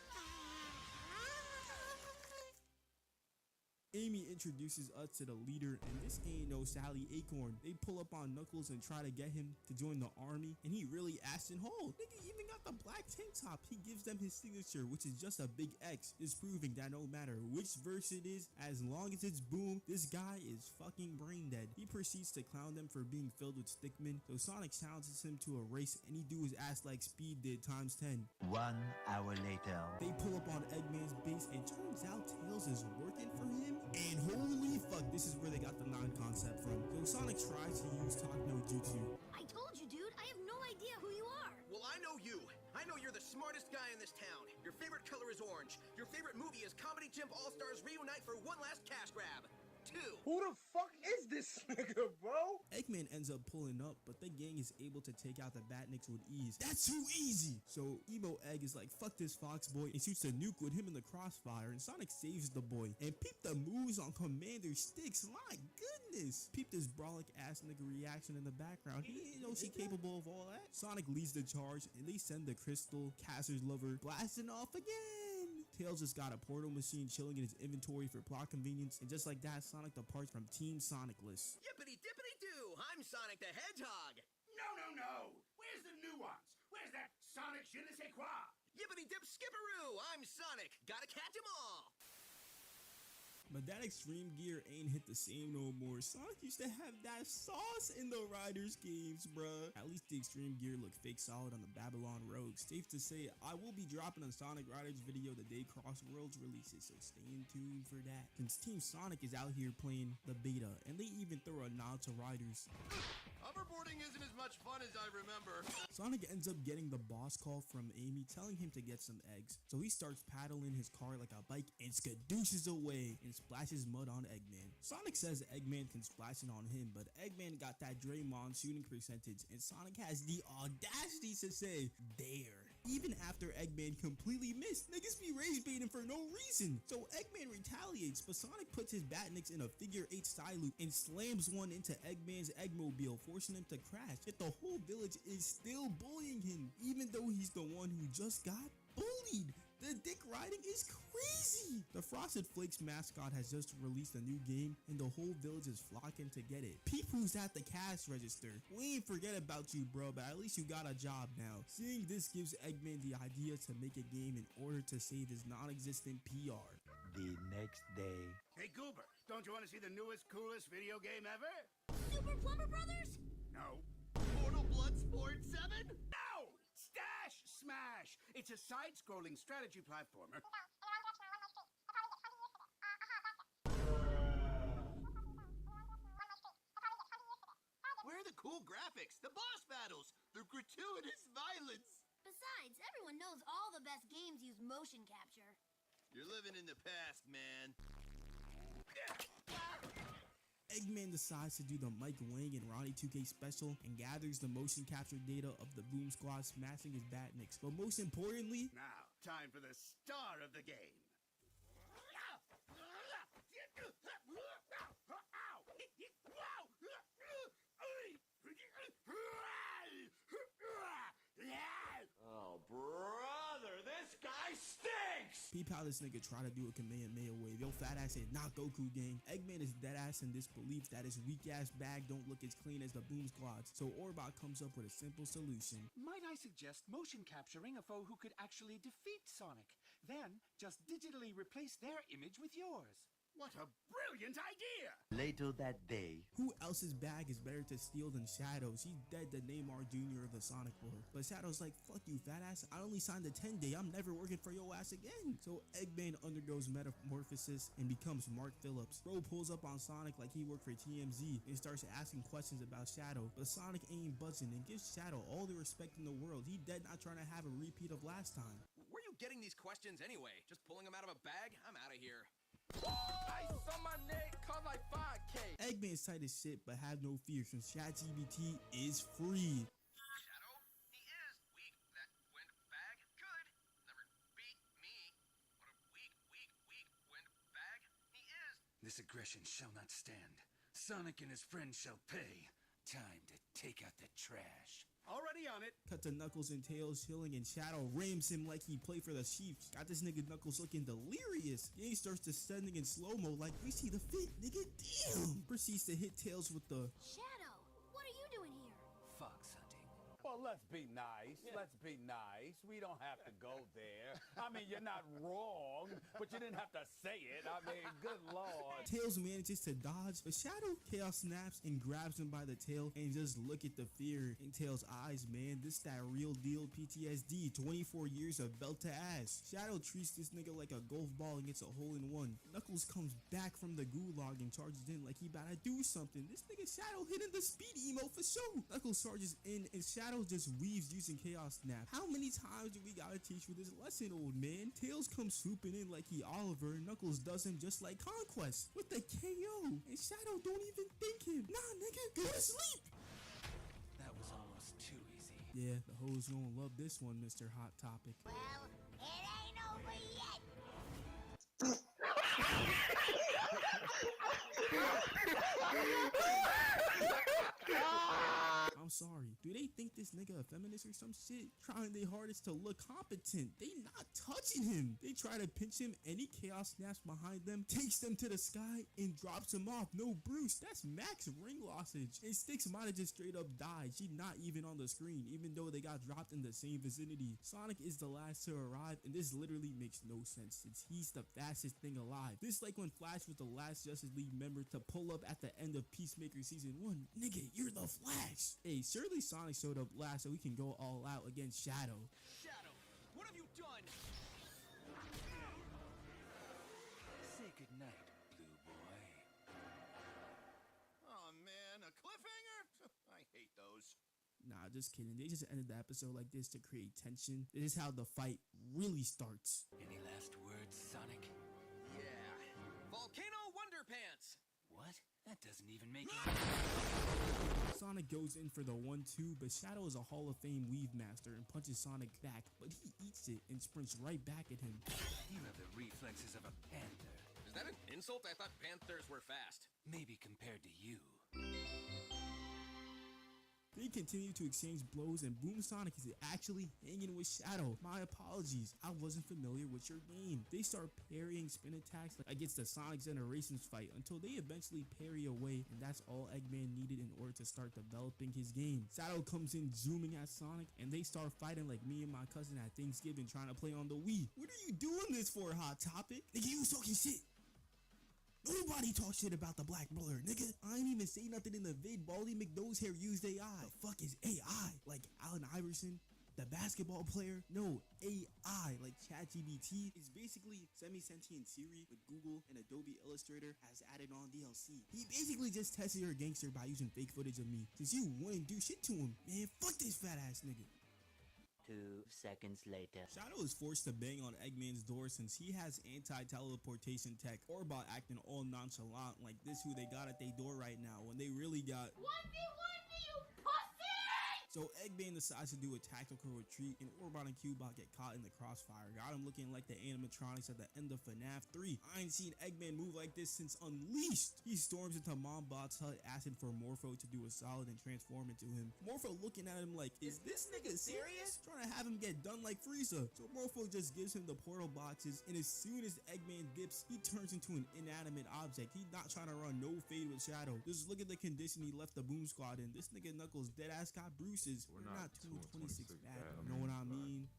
Amy introduces us to the leader, and this ain't no Sally Acorn. They pull up on Knuckles and try to get him to join the army, and he really asks and hold. Nigga even got the black tank top. He gives them his signature, which is just a big X, just proving that no matter which verse it is, as long as it's Boom, this guy is fucking brain dead. He proceeds to clown them for being filled with stickmen, so Sonic challenges him to a race, and he do his ass like Speed did times 10. 1 hour later. They pull up on Eggman's base, and turns out Tails is working for him. And holy fuck, this is where they got the non-concept from. So Sonic tries to use Talk No Jutsu. I told you, dude, I have no idea who you are. Well, I know you. I know you're the smartest guy in this town. Your favorite color is orange. Your favorite movie is Comedy Chimp All-Stars Reunite for one last cash grab. 2. Who the fuck is this nigga, bro? Eggman ends up pulling up, but the gang is able to take out the Batniks with ease. That's too easy! So Emo Egg is like, fuck this Fox boy, and shoots a nuke with him in the crossfire, and Sonic saves the boy. And peep the moves on Commander Sticks, my goodness! Peep this brolic ass nigga reaction in the background. He didn't know she capable of all that. Sonic leads the charge, and they send the Crystal, Casser's lover, blasting off again! Tails just got a portal machine chilling in his inventory for plot convenience, and just like that, Sonic departs from Team Sonicless. Yippity dippity doo! I'm Sonic the Hedgehog. No. Where's the nuance? Where's that Sonic je ne sais quoi? Yippity dip skipperoo! I'm Sonic. Gotta catch 'em all. But that extreme gear ain't hit the same no more. Sonic used to have that sauce in the Riders games, bruh. At least the extreme gear looked fake solid on the Babylon Rogues. Safe to say, I will be dropping a Sonic Riders video the day Cross Worlds releases, so stay in tune for that. Since Team Sonic is out here playing the beta, and they even throw a nod to Riders. Hoverboarding isn't as much fun as I remember. Sonic ends up getting the boss call from Amy telling him to get some eggs. So he starts paddling his car like a bike and skadooshes away and splashes mud on Eggman. Sonic says Eggman can splash it on him, but Eggman got that Draymond shooting percentage, and Sonic has the audacity to say, "There." Even after Eggman completely missed, niggas be rage baiting for no reason. So Eggman retaliates, but Sonic puts his Batniks in a figure 8 style loop and slams one into Eggman's Eggmobile, forcing him to crash. Yet the whole village is still bullying him, even though he's the one who just got bullied. The dick riding is crazy. The Frosted Flakes mascot has just released a new game, and the whole village is flocking to get it. People's at the cash register. We ain't forget about you, bro, but at least you got a job now. Seeing this gives Eggman the idea to make a game in order to save his non-existent PR. The next day. Hey, Goober, don't you want to see the newest, coolest video game ever? Super Plumber Brothers? No. Mortal Bloodsport 7? No! Stash Smash! It's a side-scrolling strategy platformer. Where are the cool graphics, the boss battles, the gratuitous violence? Besides, everyone knows all the best games use motion capture. You're living in the past, man. Eggman decides to do the Mike Wang and Ronnie 2K special and gathers the motion capture data of the Boom Squad, smashing his Batniks. But most importantly, now, time for the star of the game. Oh, brother, this guy stinks! peep how this nigga try to do a Kamehameha wave. Yo, fat ass said, not Goku, gang. Eggman is dead ass in disbelief that his weak ass bag don't look as clean as the Boom Squad's. So Orbot comes up with a simple solution. Might I suggest motion capturing a foe who could actually defeat Sonic? Then just digitally replace their image with yours. What a brilliant idea! Later that day. Who else's bag is better to steal than Shadow's? He's dead to Neymar Jr. of the Sonic lore. But Shadow's like, fuck you, fat ass. I only signed a 10-day. I'm never working for your ass again. So Eggman undergoes metamorphosis and becomes Mark Phillips. Bro pulls up on Sonic like he worked for TMZ and starts asking questions about Shadow. But Sonic ain't buzzing and gives Shadow all the respect in the world. He dead not trying to have a repeat of last time. Where are you getting these questions anyway? Just pulling them out of a bag? I'm out of here. Ice on my neck, cost like 5K. Eggman's tight as shit, but have no fear since ChatGPT is free. Shadow? He is weak. That wind bag? Good. Never beat me. What a weak wind bag he is. This aggression shall not stand. Sonic and his friends shall pay. Time to take out the trash. Already on it. Cut to Knuckles and Tails chilling, and Shadow rams him like he played for the Chiefs. Got this nigga Knuckles looking delirious. Game starts descending in slow-mo like we see the fit, nigga. Damn! Proceeds to hit Tails with the Shadow, what are you doing here? Fox hunting. Well, let's be nice. Let's be nice. We don't have to go there. I mean, you're not wrong, but you didn't have to say it. I mean, good lord. Tails manages to dodge, but Shadow Chaos snaps and grabs him by the tail, and just look at the fear in Tails' eyes, man. This that real deal PTSD. 24 years of belt to ass. Shadow treats this nigga like a golf ball and gets a hole in one. Knuckles comes back from the gulag and charges in like he about to do something. This nigga Shadow hitting the speed emo for sure. Knuckles charges in and Shadow just weaves using Chaos Snap. How many times do we gotta teach you this lesson, old man? Tails comes swooping in like he Oliver. Knuckles does him just like Conquest with the KO. And Shadow don't even think him. Nah, nigga, go to sleep. That was almost too easy. Yeah, the hoes gonna love this one, Mr. Hot Topic. Well, it ain't over yet. I'm sorry. Do they think this nigga a feminist or some shit? Trying their hardest to look competent. They not touching him. They try to pinch him and he Chaos Snaps behind them, takes them to the sky, and drops him off. No Bruce, that's max ring lossage. And Styx might have just straight up died. She not even on the screen, even though they got dropped in the same vicinity. Sonic is the last to arrive, and this literally makes no sense since he's the fastest thing alive. This like when Flash was the last Justice League member to pull up at the end of Peacemaker Season 1. Nigga, you're the Flash. Hey, surely Sonic showed up last so we can go all out against Shadow. Shadow, what have you done? Say goodnight, blue boy. Oh man, a cliffhanger? I hate those. Nah, just kidding. They just ended the episode like this to create tension. This is how the fight really starts. Any last words, Sonic? Yeah. Volcano Wonder Pants! What? That doesn't even make Sonic goes in for the 1-2, but Shadow is a Hall of Fame weave master and punches Sonic back, but he eats it and sprints right back at him. You have the reflexes of a panther. Is that an insult? I thought panthers were fast. Maybe compared to you. They continue to exchange blows, and Boom Sonic is actually hanging with Shadow. My apologies, I wasn't familiar with your game. They start parrying spin attacks like against the Sonic Generations fight until they eventually parry away, and that's all Eggman needed in order to start developing his game. Shadow comes in zooming at Sonic, and they start fighting like me and my cousin at Thanksgiving trying to play on the Wii. What are you doing this for, Hot Topic? Nigga, you was talking shit. Nobody talk shit about the black brother, nigga. I ain't even say nothing in the vid. Baldy McNose hair used AI. The fuck is AI? Like Allen Iverson, the basketball player? No, AI, like ChatGPT, is basically semi-sentient Siri with Google and Adobe Illustrator has added on DLC. He basically just tested your gangster by using fake footage of me, since you wouldn't do shit to him. Man, fuck this fat ass nigga. 2 seconds later. Shadow is forced to bang on Eggman's door since he has anti-teleportation tech. Orbot acting all nonchalant like this who they got at their door right now when they really got 1v1 me, you pussy! So Eggman decides to do a tactical retreat, and Orbot and Cubot get caught in the crossfire. Got him looking like the animatronics at the end of FNAF 3. I ain't seen Eggman move like this since Unleashed. He storms into Mombot's hut, asking for Morpho to do a solid and transform into him. Morpho looking at him like, is this nigga serious? Trying to have him get done like Frieza. So Morpho just gives him the portal boxes, and as soon as Eggman dips, he turns into an inanimate object. He's not trying to run no fade with Shadow. Just look at the condition he left the Boom Squad in. This nigga Knuckles dead ass got bruises. We're not 226 bad. You know what I mean?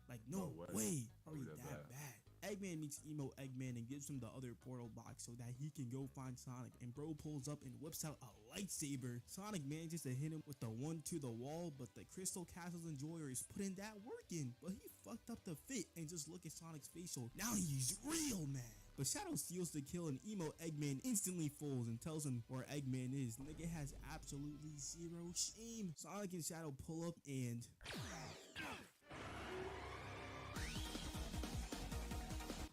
Like, no way are we that bad. Eggman Eggman meets Emo Eggman and gives him the other portal box so that he can go find Sonic, and bro pulls up and whips out a lightsaber. Sonic manages to hit him with the one to the wall, but the Crystal Castle's Enjoyer is putting that work in, but he fucked up the fit, and just look at Sonic's facial. Now he's real mad. But Shadow steals the kill and Emo Eggman instantly falls and tells him where Eggman is. Nigga has absolutely zero shame. Sonic and Shadow pull up and...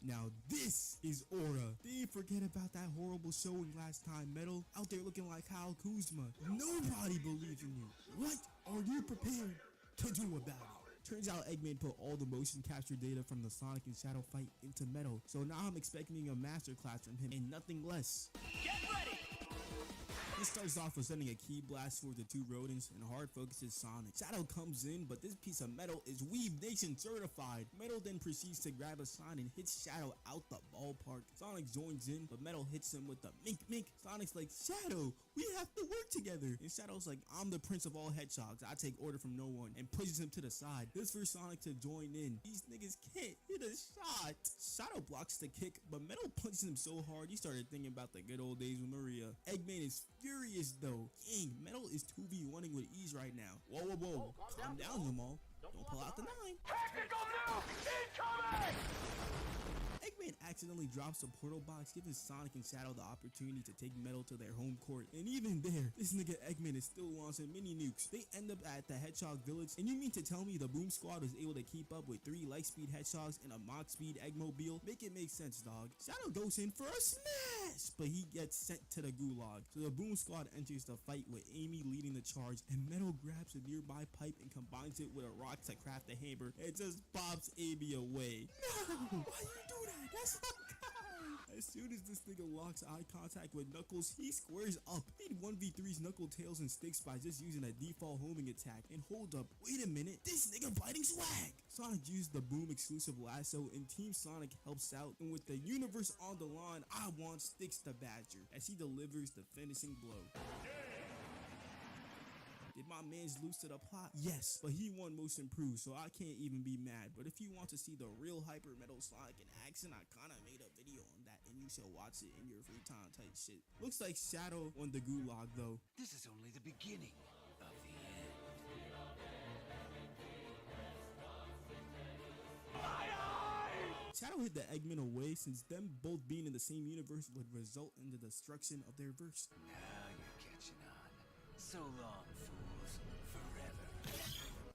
Now this is Aura. They didn't forget about that horrible showing last time, Metal. Out there looking like Kyle Kuzma. Nobody believes in you. What are you prepared to do about it? Turns out Eggman put all the motion capture data from the Sonic and Shadow fight into Metal. So now I'm expecting a masterclass from him and nothing less. Get ready! This starts off with sending a key blast for the two rodents and hard focuses Sonic. Shadow comes in, but this piece of metal is Weave Nation certified. Metal then proceeds to grab a sign and hits Shadow out the ballpark. Sonic joins in, but Metal hits him with the mink mink. Sonic's like, Shadow, we have to work together. And Shadow's like, I'm the prince of all hedgehogs. I take order from no one, and pushes him to the side. This for Sonic to join in. These niggas can't hit a shot. Shadow blocks the kick, but Metal punches him so hard he started thinking about the good old days with Maria. Eggman is furious though. Dang, Metal is 2v1ing with ease right now. Whoa, whoa, whoa. Calm down, Jamal. Don't pull out the 9. Tactical nuke incoming! Eggman accidentally drops a portal box, giving Sonic and Shadow the opportunity to take Metal to their home court. And even there, this nigga Eggman is still launching mini nukes. They end up at the Hedgehog Village, and you mean to tell me the Boom Squad was able to keep up with 3 Lightspeed Hedgehogs and a Mach Speed Eggmobile? Make it make sense, dog. Shadow goes in for a smash, but he gets sent to the gulag. So the Boom Squad enters the fight with Amy leading the charge, and Metal grabs a nearby pipe and combines it with a rock to craft a hammer. It just pops Amy away. No! Why you do that? That's not kind. As soon as this nigga locks eye contact with Knuckles, he squares up. He 1v3's Knuckle Tails and Sticks by just using a default homing attack. And hold up, wait a minute, this nigga fighting swag! Sonic used the Boom exclusive lasso, and Team Sonic helps out. And with the universe on the line, I want Sticks the Badger as he delivers the finishing blow. Did my mans lose to the plot? Yes, but he won most improved, so I can't even be mad. But if you want to see the real Hyper Metal Sonic in action, I kinda made a video on that, and you should watch it in your free time type shit. Looks like Shadow won the gulag though. This is only the beginning of the end. Shadow hit the Eggman away, since them both being in the same universe would result in the destruction of their verse. Now you're catching on. So long, fools. Forever.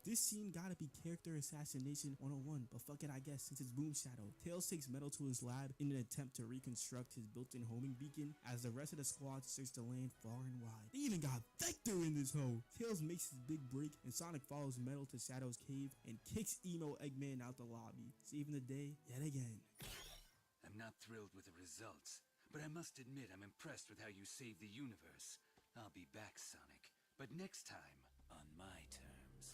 This scene gotta be character assassination 101, but fuck it, I guess, since it's Boom Shadow. Tails takes Metal to his lab in an attempt to reconstruct his built-in homing beacon, as the rest of the squad search the land far and wide. They even got Vector in this hoe! Tails makes his big break, and Sonic follows Metal to Shadow's cave and kicks Emo Eggman out the lobby, saving the day yet again. I'm not thrilled with the results, but I must admit I'm impressed with how you saved the universe. I'll be back, Sonic, but next time on my terms.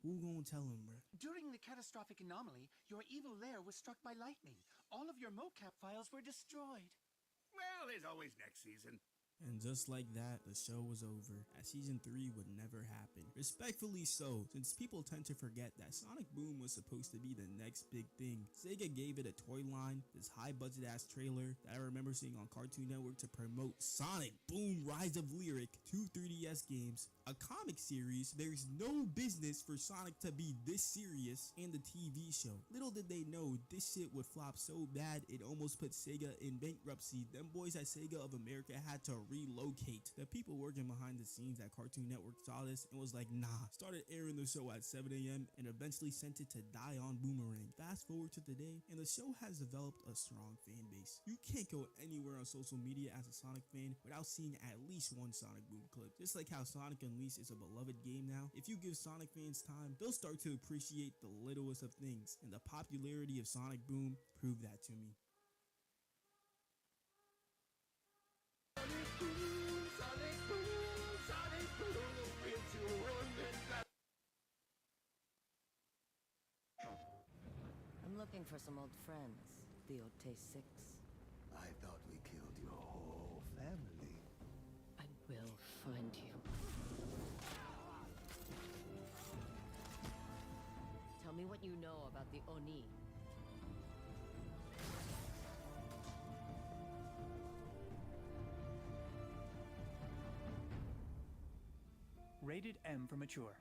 Who gonna tell him, bruh? During the catastrophic anomaly, your evil lair was struck by lightning. All of your mocap files were destroyed. Well, there's always next season. And just like that, the show was over, as season 3 would never happen. Respectfully so, since people tend to forget that Sonic Boom was supposed to be the next big thing. Sega gave it a toy line, this high budget ass trailer that I remember seeing on Cartoon Network to promote Sonic Boom Rise of Lyric, 2 3DS games, a comic series. There's no business for Sonic to be this serious, and the TV show. Little did they know, this shit would flop so bad it almost put Sega in bankruptcy. Them boys at Sega of America had to relocate. The people working behind the scenes at Cartoon Network saw this and was like, nah. Started airing the show at 7 a.m. and eventually sent it to die on Boomerang. Fast forward to today, and the show has developed a strong fan base. You can't go anywhere on social media as a Sonic fan without seeing at least one Sonic Boom clip. Just like how Sonic Unleashed is a beloved game now, if you give Sonic fans time, they'll start to appreciate the littlest of things, and the popularity of Sonic Boom proved that to me. I'm looking for some old friends. Theote 6. I thought we killed your whole family. I will find you. Tell me what you know about the Oni. rated M for mature.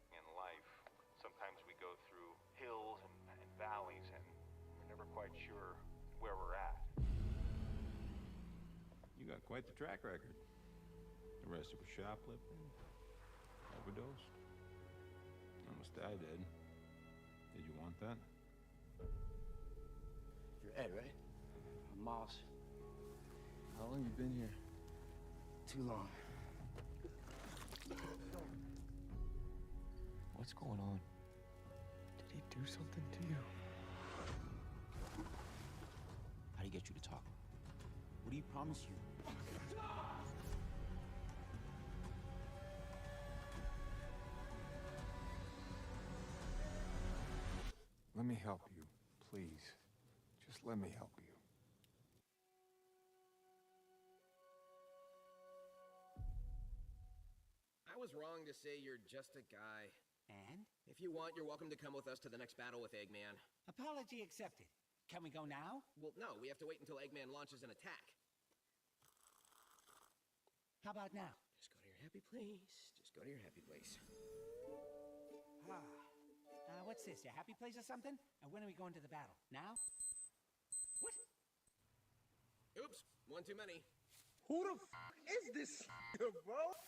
In life, sometimes we go through hills and valleys, and we're never quite sure where we're at. You got quite the track record. Arrested for shoplifting, overdose. Almost died, Ed. Did you want that? You're Ed, right? I'm Miles. How long you been here? Too long. What's going on? Did he do something to you? How'd he get you to talk? What do you promise you? Let me help you, please. Just let me help you. I was wrong to say you're just a guy. And? If you want, you're welcome to come with us to the next battle with Eggman. Apology accepted. Can we go now? Well, no, we have to wait until Eggman launches an attack. How about now? Just go to your happy place. Just go to your happy place. What's this, your happy place or something? And when are we going to the battle? Now? What? Oops, one too many. Who the is this, bro?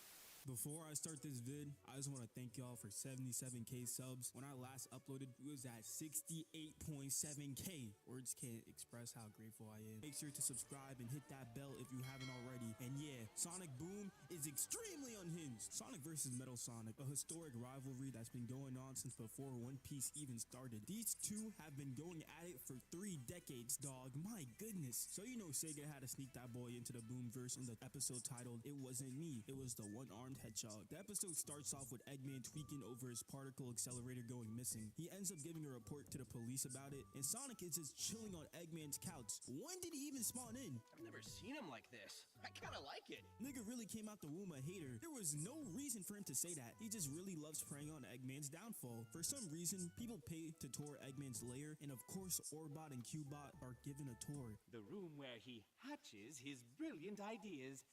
Before I start this vid, I just want to thank y'all for 77k subs. When I last uploaded, it was at 68.7k. Words can't express how grateful I am. Make sure to subscribe and hit that bell if you haven't already. And yeah, Sonic Boom is extremely unhinged. Sonic vs. Metal Sonic, a historic rivalry that's been going on since before One Piece even started. These two have been going at it for 3 decades, dog. My goodness. So you know Sega had to sneak that boy into the Boomverse in the episode titled It Wasn't Me, It Was the One-Armed Hedgehog. The episode starts off with Eggman tweaking over his particle accelerator going missing. He ends up giving a report to the police about it, and Sonic is just chilling on Eggman's couch. When did he even spawn in? I've never seen him like this. I kinda like it. Nigga really came out the womb a hater. There was no reason for him to say that. He just really loves preying on Eggman's downfall. For some reason, people pay to tour Eggman's lair, and of course Orbot and Cubot are given a tour. The room where he hatches his brilliant ideas.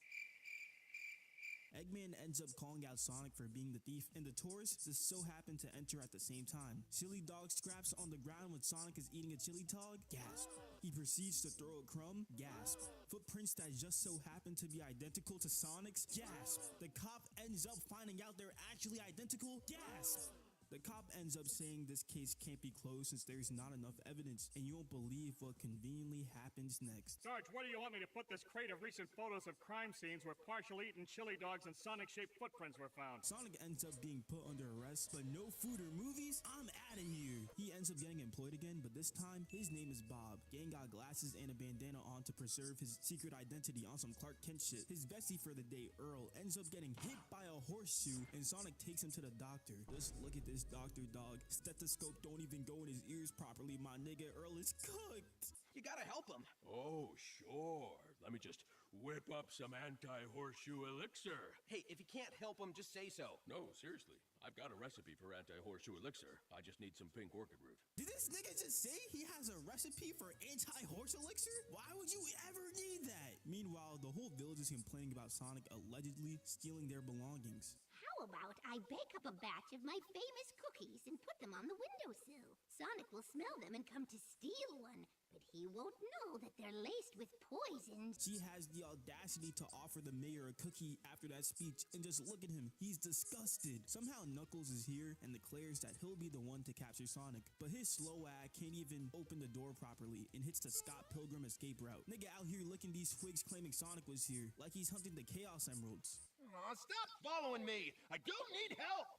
Eggman ends up calling out Sonic for being the thief, and the tourists just so happen to enter at the same time. Chili dog scraps on the ground when Sonic is eating a chili dog? Gasp. He proceeds to throw a crumb? Gasp. Footprints that just so happen to be identical to Sonic's? Gasp. The cop ends up finding out they're actually identical? Gasp. The cop ends up saying this case can't be closed since there's not enough evidence, and you won't believe what conveniently happens next. Sarge, where do you want me to put this crate of recent photos of crime scenes where partially eaten chili dogs and Sonic-shaped footprints were found? Sonic ends up being put under arrest, but no food or movies? I'm outta here. He ends up getting employed again, but this time, his name is Bob. Gang got glasses and a bandana on to preserve his secret identity on some Clark Kent shit. His bestie for the day, Earl, ends up getting hit by a horseshoe, and Sonic takes him to the doctor. Just look at this doctor, dog. Stethoscope don't even go in his ears properly, my nigga. Earl is cooked. You gotta help him. Oh, sure. Let me just whip up some anti-horseshoe elixir. Hey, if you can't help him, just say so. No, seriously. I've got a recipe for anti-horseshoe elixir. I just need some pink orchid root. Did this nigga just say he has a recipe for anti-horse elixir? Why would you ever need that? Meanwhile, the whole village is complaining about Sonic allegedly stealing their belongings. How about I bake up a batch of my famous cookies and put them on the windowsill? Sonic will smell them and come to steal one, but he won't know that they're laced with poison. She has the audacity to offer the mayor a cookie after that speech, and just look at him. He's disgusted. Somehow Knuckles is here and declares that he'll be the one to capture Sonic, but his slow ass can't even open the door properly and hits the Scott Pilgrim escape route. Nigga out here licking these twigs claiming Sonic was here, like he's hunting the Chaos Emeralds. Aw, stop following me! I don't need help!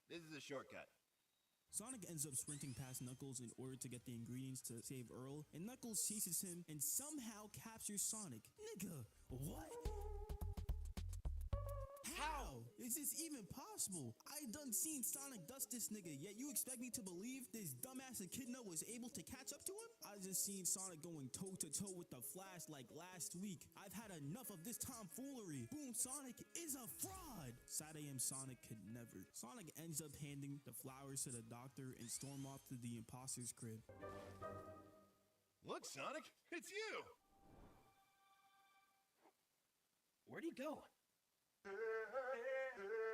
This is a shortcut. Sonic ends up sprinting past Knuckles in order to get the ingredients to save Earl, and Knuckles chases him and somehow captures Sonic. Nigga, what? How is this even possible? I done seen Sonic dust this nigga, yet you expect me to believe this dumbass echidna was able to catch up to him? I just seen Sonic going toe to toe with the Flash like last week. I've had enough of this tomfoolery. Boom, Sonic is a fraud. Sad AM Sonic could never. Sonic ends up handing the flowers to the doctor and storm off to the imposter's crib. Look, Sonic, it's you! Where'd he go?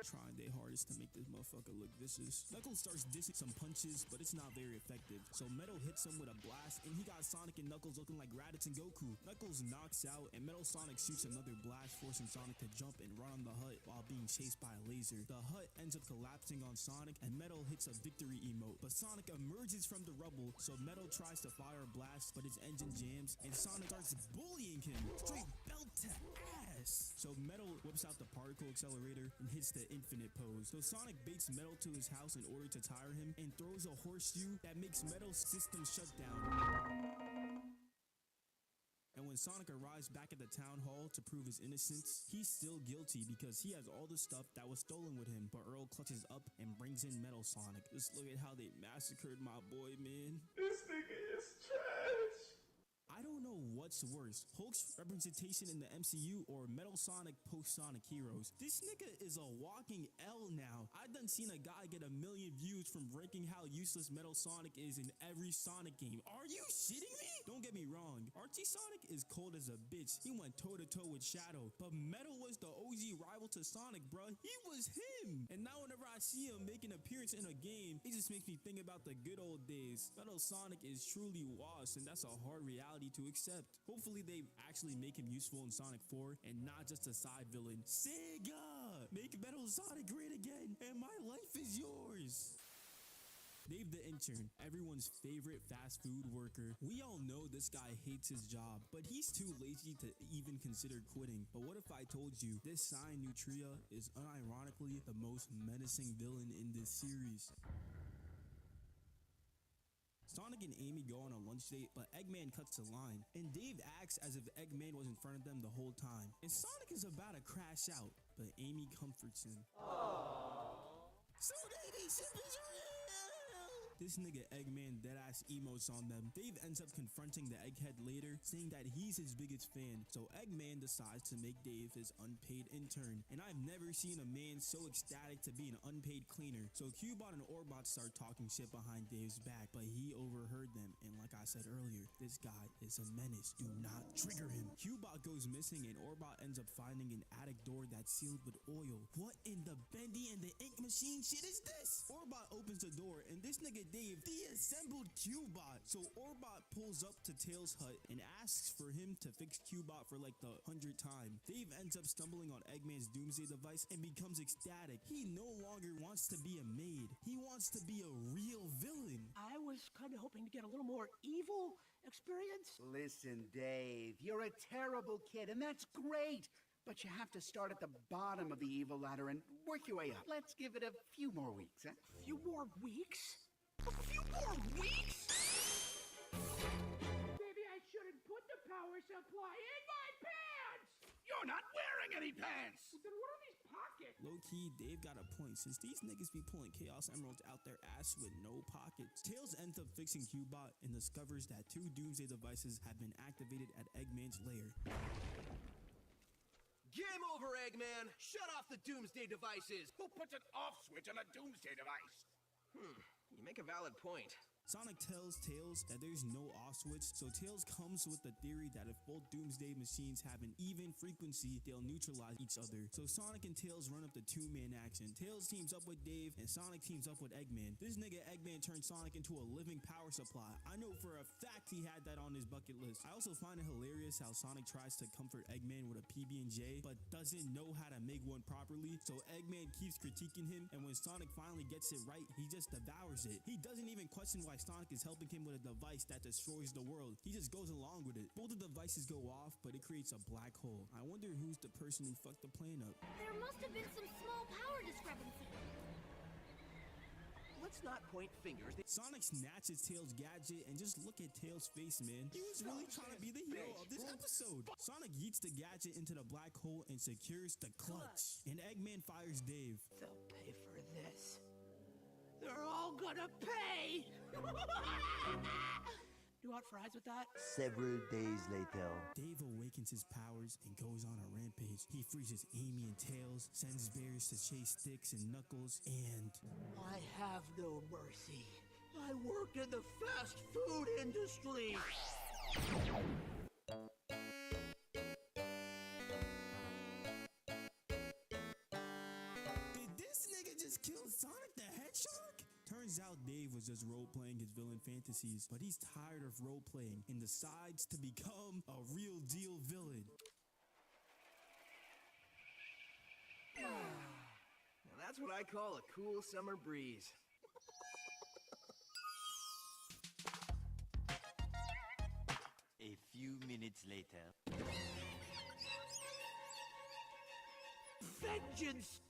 Trying their hardest to make this motherfucker look vicious. Knuckles starts dishing some punches, but it's not very effective. So Metal hits him with a blast, and he got Sonic and Knuckles looking like Raditz and Goku. Knuckles knocks out, and Metal Sonic shoots another blast, forcing Sonic to jump and run on the hut while being chased by a laser. The hut ends up collapsing on Sonic, and Metal hits a victory emote. But Sonic emerges from the rubble, so Metal tries to fire a blast, but his engine jams, and Sonic starts bullying him. Straight belt to ass. So Metal whips out the particle accelerator and hits the infinite pose. So Sonic baits Metal to his house in order to tire him and throws a horseshoe that makes Metal's system shut down. And when Sonic arrives back at the town hall to prove his innocence, he's still guilty because he has all the stuff that was stolen with him. But Earl clutches up and brings in Metal Sonic. Just look at how they massacred my boy, man. This nigga is trash. I don't know what's worse, Hulk's representation in the MCU or Metal Sonic post-Sonic Heroes. This nigga is a walking L now. I done seen a guy get 1 million views from ranking how useless Metal Sonic is in every Sonic game. Are you shitting me? Don't get me wrong, Archie Sonic is cold as a bitch. He went toe-to-toe with Shadow, but Metal was the OG rival to Sonic, bruh. He was him. And now whenever I see him make an appearance in a game, it just makes me think about the good old days. Metal Sonic is truly washed, and that's a hard reality to accept. Hopefully they actually make him useful in Sonic 4 and not just a side villain. Sega! Make Metal Sonic great again, and my life is yours. Dave the intern, everyone's favorite fast food worker. We all know this guy hates his job, but he's too lazy to even consider quitting. But what if I told you this Cyan Nutria is unironically the most menacing villain in this series? Sonic and Amy go on a lunch date, but Eggman cuts the line, and Dave acts as if Eggman was in front of them the whole time. And Sonic is about to crash out, but Amy comforts him. Aww. So Davey, ship is real! This nigga Eggman deadass emotes on them. Dave ends up confronting the Egghead later, saying that he's his biggest fan. So Eggman decides to make Dave his unpaid intern. And I've never seen a man so ecstatic to be an unpaid cleaner. So Cubot and Orbot start talking shit behind Dave's back, but he overheard them. And like I said earlier, this guy is a menace. Do not trigger him. Cubot goes missing and Orbot ends up finding an attic door that's sealed with oil. What in the bendy and the ink machine shit is this? Orbot opens the door and this nigga Dave deassembled Cubot. So Orbot pulls up to Tails' hut and asks for him to fix Cubot for like the 100th time. Dave ends up stumbling on Eggman's doomsday device and becomes ecstatic. He no longer wants to be a maid. He wants to be a real villain. I was kind of hoping to get a little more evil experience. Listen, Dave, you're a terrible kid, and that's great. But you have to start at the bottom of the evil ladder and work your way up. Let's give it a few more weeks, huh? A few more weeks? A few more weeks? Maybe I shouldn't put the power supply in my pants! You're not wearing any pants! Then what are these pockets? Low-key, Dave got a point, since these niggas be pulling Chaos Emeralds out their ass with no pockets. Tails ends up fixing Cubot and discovers that 2 doomsday devices have been activated at Eggman's lair. Game over, Eggman! Shut off the doomsday devices! Who puts an off switch on a doomsday device? You make a valid point. Sonic tells Tails that there's no off switch, so Tails comes with the theory that if both Doomsday machines have an even frequency, they'll neutralize each other. So Sonic and Tails run up the 2-man action. Tails teams up with Dave, and Sonic teams up with Eggman. This nigga Eggman turned Sonic into a living power supply. I know for a fact he had that on his bucket list. I also find it hilarious how Sonic tries to comfort Eggman with a PB&J, but doesn't know how to make one properly, so Eggman keeps critiquing him, and when Sonic finally gets it right, he just devours it. He doesn't even question why Sonic is helping him with a device that destroys the world. He just goes along with it. Both the devices go off, but it creates a black hole. I wonder who's the person who fucked the plan up. There must have been some small power discrepancy. Let's not point fingers. Sonic snatches Tails' gadget, and just look at Tails' face, man. He was really trying to be the hero of this episode. Sonic yeets the gadget into the black hole and secures the clutch. And Eggman fires Dave. They'll pay for this. They're all gonna pay! You want fries with that? Several days later. Dave awakens his powers and goes on a rampage. He freezes Amy and Tails, sends bears to chase Sticks and Knuckles, and... I have no mercy. I work in the fast food industry. Did this nigga just kill Sonic the Hedgehog? Turns out Dave was just role-playing his villain fantasies, but he's tired of role-playing and decides to become a real deal villain. Now that's what I call a cool summer breeze. A few minutes later. Vengeance!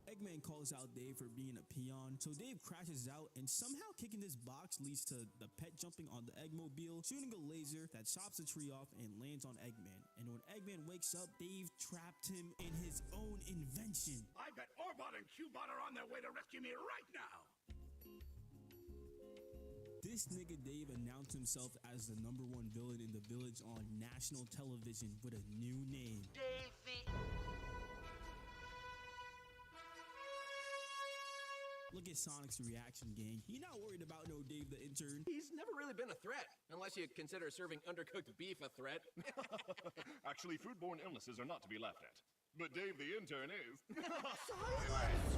Eggman calls out Dave for being a peon, so Dave crashes out and somehow kicking this box leads to the pet jumping on the Eggmobile, shooting a laser that chops the tree off and lands on Eggman. And when Eggman wakes up, Dave trapped him in his own invention. I bet Orbot and Cubot are on their way to rescue me right now. This nigga Dave announced himself as the #1 villain in the village on national television with a new name. Davey. Look at Sonic's reaction, gang. He not worried about no Dave the intern. He's never really been a threat, unless you consider serving undercooked beef a threat. Actually, foodborne illnesses are not to be laughed at. But Dave the intern is. Silence!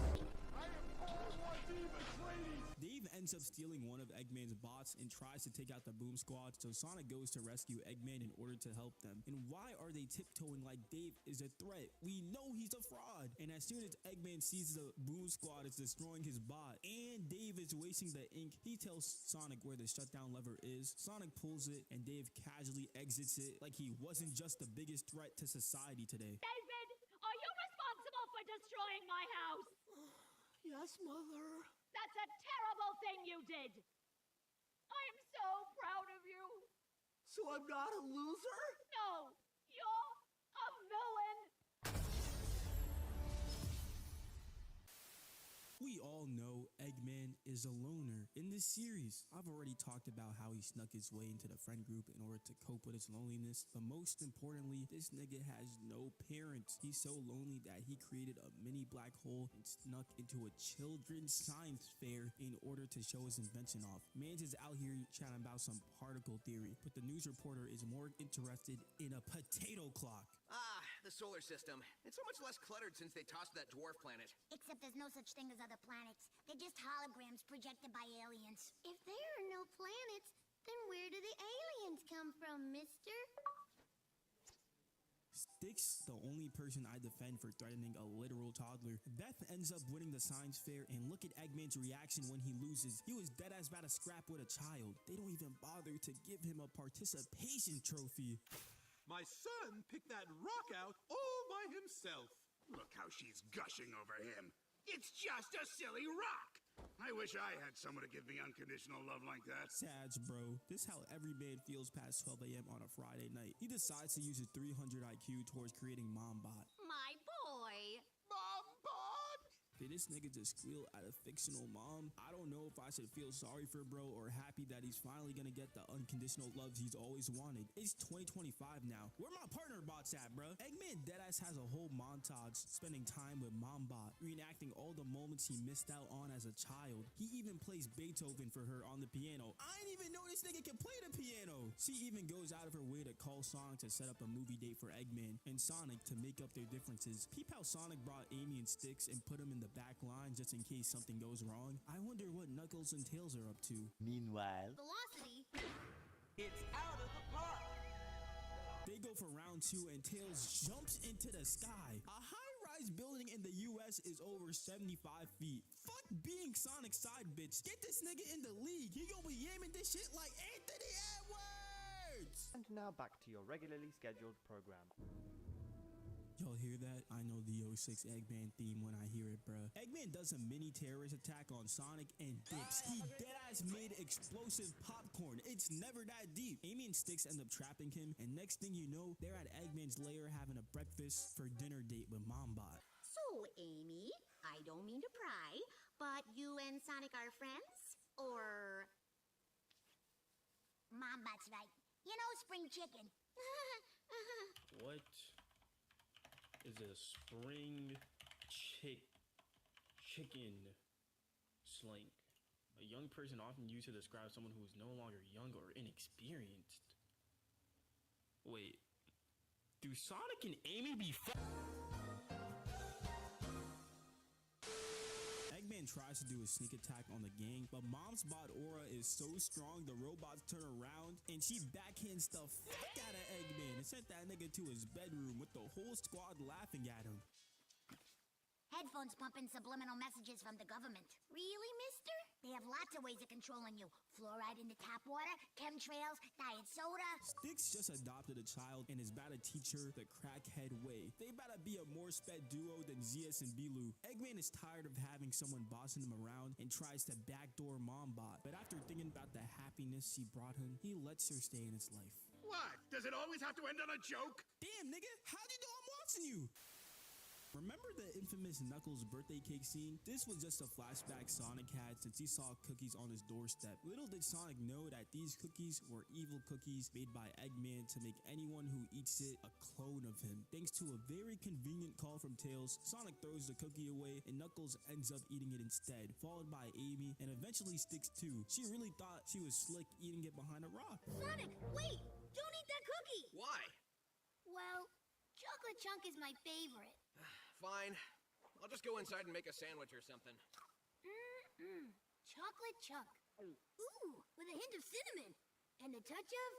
I am all one demons, ladies! Dave ends up stealing one of Eggman's bots and tries to take out the Boom Squad, so Sonic goes to rescue Eggman in order to help them. And why are they tiptoeing like Dave is a threat? We know he's a fraud. And as soon as Eggman sees the Boom Squad is destroying his bot and Dave is wasting the ink, he tells Sonic where the shutdown lever is. Sonic pulls it and Dave casually exits it like he wasn't just the biggest threat to society today. David, are you responsible for destroying my house? Yes, Mother. That's a terrible thing you did. I am so proud of you. So I'm not a loser? No, you're a villain. We all know Eggman is a loner. In this series, I've already talked about how he snuck his way into the friend group in order to cope with his loneliness, but most importantly, this nigga has no parents. He's so lonely that he created a mini black hole and snuck into a children's science fair in order to show his invention off. Mans is out here chatting about some particle theory, but the news reporter is more interested in a potato clock. Ah, the solar system. It's so much less cluttered since they tossed that dwarf planet. Except there's no such thing as other planets. They're just holograms projected by aliens. If there are no planets, then where do the aliens come from, mister? Sticks, the only person I defend for threatening a literal toddler. Beth ends up winning the science fair, and look at Eggman's reaction when he loses. He was deadass about to scrap with a child. They don't even bother to give him a participation trophy. My son picked that rock out all by himself. Look how she's gushing over him. It's just a silly rock. I wish I had someone to give me unconditional love like that. Sads, bro. This is how every man feels past 12 a.m. on a Friday night. He decides to use his 300 IQ towards creating MomBot. My boy. MomBot! Did this nigga just squeal at a fictional mom? I don't know if I should feel sorry for bro or happy that he's finally gonna get the unconditional love he's always wanted. It's 2025 now. Where my partner bots at, bro? Eggman deadass has a whole montage spending time with MomBot, reenacting all the moments he missed out on as a child. He even plays Beethoven for her on the piano. I didn't even know this nigga can play the piano. She even goes out of her way to call Sonic to set up a movie date for Eggman and Sonic to make up their differences. Peep how Sonic brought Amy and Sticks and put them in the back line just in case something goes wrong. I wonder what Knuckles and Tails are up to. Meanwhile, Velocity. It's out of the park! They go for round 2 and Tails jumps into the sky. A high-rise building in the US is over 75 feet. Fuck being Sonic's side bitch. Get this nigga in the league. He gonna be yamming this shit like Anthony Edwards. And now back to your regularly scheduled program. Y'all hear that? I know the 06 Eggman theme when I hear it, bruh. Eggman does a mini terrorist attack on Sonic and dips. He deadass made explosive popcorn. It's never that deep. Amy and Sticks end up trapping him, and next thing you know, they're at Eggman's lair having a breakfast for dinner date with MomBot. So, Amy, I don't mean to pry, but you and Sonic are friends? Or... MomBot's right. You know, spring chicken. What is a spring chicken? slang. A young person often used to describe someone who is no longer young or inexperienced. Wait, do Sonic and Amy be Eggman tries to do a sneak attack on the gang, but Mom's bot aura is so strong the robots turn around and she backhands the fuck out of Eggman and sent that nigga to his bedroom with the whole squad laughing at him. Headphones pumping subliminal messages from the government. Really, mister? They have lots of ways of controlling you. Fluoride in the tap water, chemtrails, diet soda. Styx just adopted a child and is about to teach her the crackhead way. They about to be a more sped duo than ZS and Bilu. Eggman is tired of having someone bossing him around and tries to backdoor Mombot. But after thinking about the happiness she brought him, he lets her stay in his life. What? Does it always have to end on a joke? Damn, nigga, how'd you know I'm watching you? Remember the infamous Knuckles birthday cake scene? This was just a flashback Sonic had since he saw cookies on his doorstep. Little did Sonic know that these cookies were evil cookies made by Eggman to make anyone who eats it a clone of him. Thanks to a very convenient call from Tails, Sonic throws the cookie away and Knuckles ends up eating it instead, followed by Amy and eventually Styx too. She really thought she was slick eating it behind a rock. Sonic, wait! Don't eat that cookie! Why? Well, chocolate chunk is my favorite. Fine. I'll just go inside and make a sandwich or something. Chocolate chunk. Ooh, with a hint of cinnamon. And a touch of...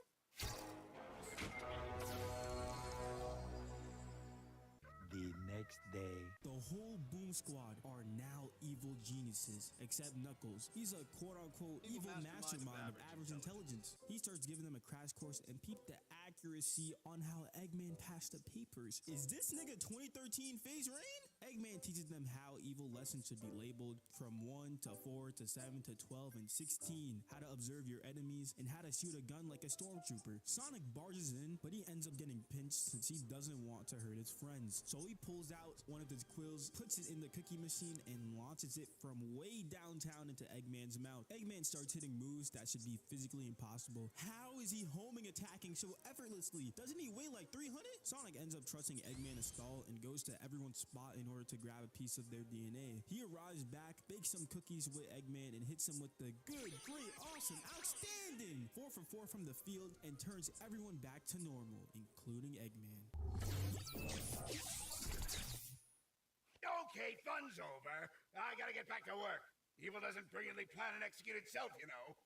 The next day. The whole Boom Squad are now evil geniuses, except Knuckles. He's a quote-unquote evil mastermind of average intelligence. He starts giving them a crash course and peep the accuracy on how Eggman passed the papers. Is this nigga 2013 Phase Rain? Eggman teaches them how evil lessons should be labeled from 1 to 4 to 7 to 12 and 16, how to observe your enemies, and how to shoot a gun like a stormtrooper. Sonic barges in, but he ends up getting pinched since he doesn't want to hurt his friends. So he pulls out one of his quills, puts it in the cookie machine, and launches it from way downtown into Eggman's mouth. Eggman starts hitting moves that should be physically impossible. How is he homing attacking so effortlessly? Doesn't he weigh like 300? Sonic ends up trusting Eggman to stall and goes to everyone's spot in order to grab a piece of their DNA. He arrives back, bakes some cookies with Eggman, and hits him with the good, great, awesome, outstanding 4 for 4 from the field and turns everyone back to normal, including Eggman. Okay, fun's over. I gotta get back to work. Evil doesn't brilliantly plan and execute itself, you know.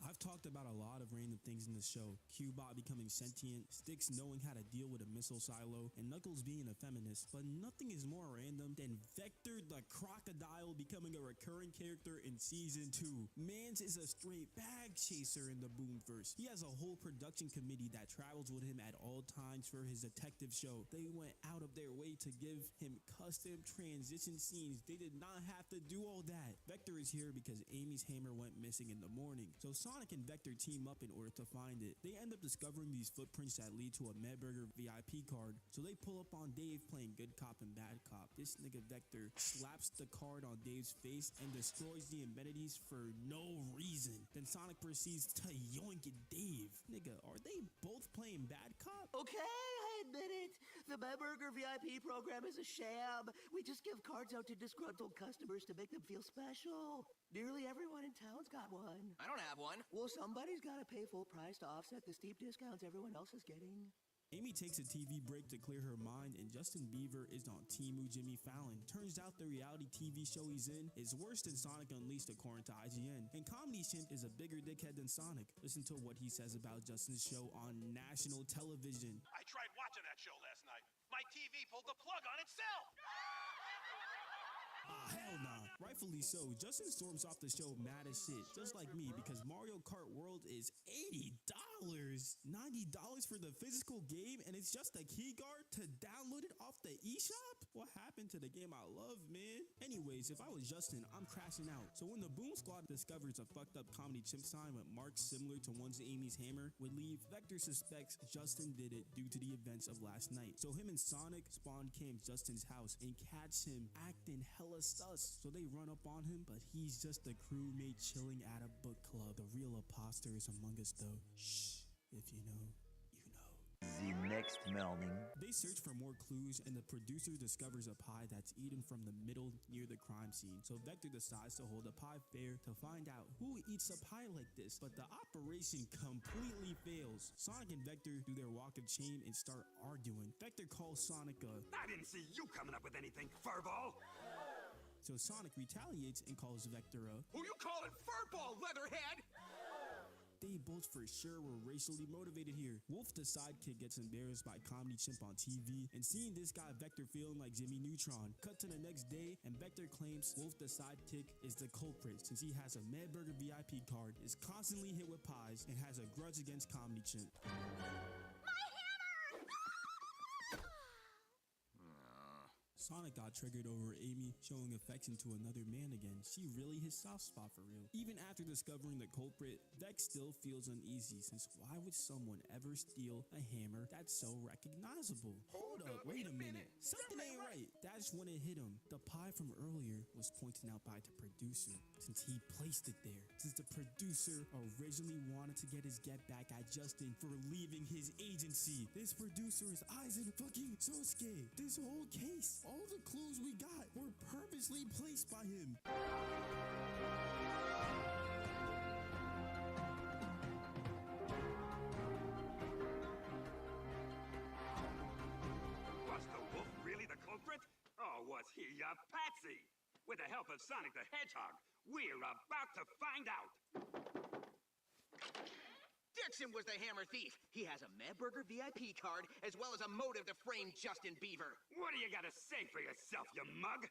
I've talked about a lot of random things in the show. Cubot becoming sentient, Styx knowing how to deal with a missile silo, and Knuckles being a feminist. But nothing is more random than Vector the Crocodile becoming a recurring character in Season 2. Mans is a straight bag chaser in the Boomverse. He has a whole production committee that travels with him at all times for his detective show. They went out of their way to give him custom transition scenes. They did not have to do all that. Vector is here because Amy's hammer went missing in the morning. So Sonic and Vector team up in order to find it. They end up discovering these footprints that lead to a Medburger VIP card. So they pull up on Dave playing good cop and bad cop. This nigga Vector slaps the card on Dave's face and destroys the amenities for no reason. Then Sonic proceeds to yoink at Dave. Nigga, are they both playing bad cop? Okay, I admit it. The Medburger VIP program is a sham. We just give cards out to disgruntled customers to make them feel special. Nearly everyone in town's got one. I don't have one. Well, somebody's got to pay full price to offset the steep discounts everyone else is getting. Amy takes a TV break to clear her mind, and Justin Bieber is on Team Jimmy Fallon. Turns out the reality TV show he's in is worse than Sonic Unleashed according to IGN. And Comedy Chimp is a bigger dickhead than Sonic. Listen to what he says about Justin's show on national television. I tried watching that show last night. My TV pulled the plug on itself. Ah, hell nah. Rightfully so. Justin storms off the show mad as shit, just like me, because Mario Kart World is $80. $90 for the physical game, and it's just a key guard to download it off the eShop? What happened to the game I love, man? Anyways, if I was Justin, I'm crashing out. So when the Boom Squad discovers a fucked up Comedy Chimp sign with marks similar to ones Amy's hammer would leave, Vector suspects Justin did it due to the events of last night. So him and Sonic spawn camp Justin's house and catch him acting hella sus. So they run up on him, but he's just a crewmate chilling at a book club. The real imposter is among us though. Shh, if you know, you know. The next morning. They search for more clues, and the producer discovers a pie that's eaten from the middle near the crime scene. So Vector decides to hold a pie fair to find out who eats a pie like this, but the operation completely fails. Sonic and Vector do their walk of shame and start arguing. Vector calls Sonic a... I didn't see you coming up with anything, furball. So Sonic retaliates and calls Vector a... Who you calling furball, leatherhead? They both for sure were racially motivated here. Wolf the sidekick gets embarrassed by Comedy Chimp on TV, and seeing this guy Vector feeling like Jimmy Neutron. Cut to the next day, and Vector claims Wolf the sidekick is the culprit since he has a Mad Burger VIP card, is constantly hit with pies, and has a grudge against Comedy Chimp. Sonic got triggered over Amy showing affection to another man again. She really his soft spot for real. Even after discovering the culprit, Vex still feels uneasy since why would someone ever steal a hammer that's so recognizable? Hold up, wait a minute. Something ain't right. That's when it hit him. The pie from earlier was pointed out by the producer since he placed it there. Since the producer originally wanted to get his get back at Justin for leaving his agency. This producer is Aizen fucking Sosuke. This whole case, all the clues we got were purposely placed by him. Was the wolf really the culprit? Or was he a patsy? With the help of Sonic the Hedgehog, we're about to find out. Dixon was the hammer thief. He has a Mad Burger VIP card, as well as a motive to frame Justin Bieber. What do you gotta say for yourself, you mug?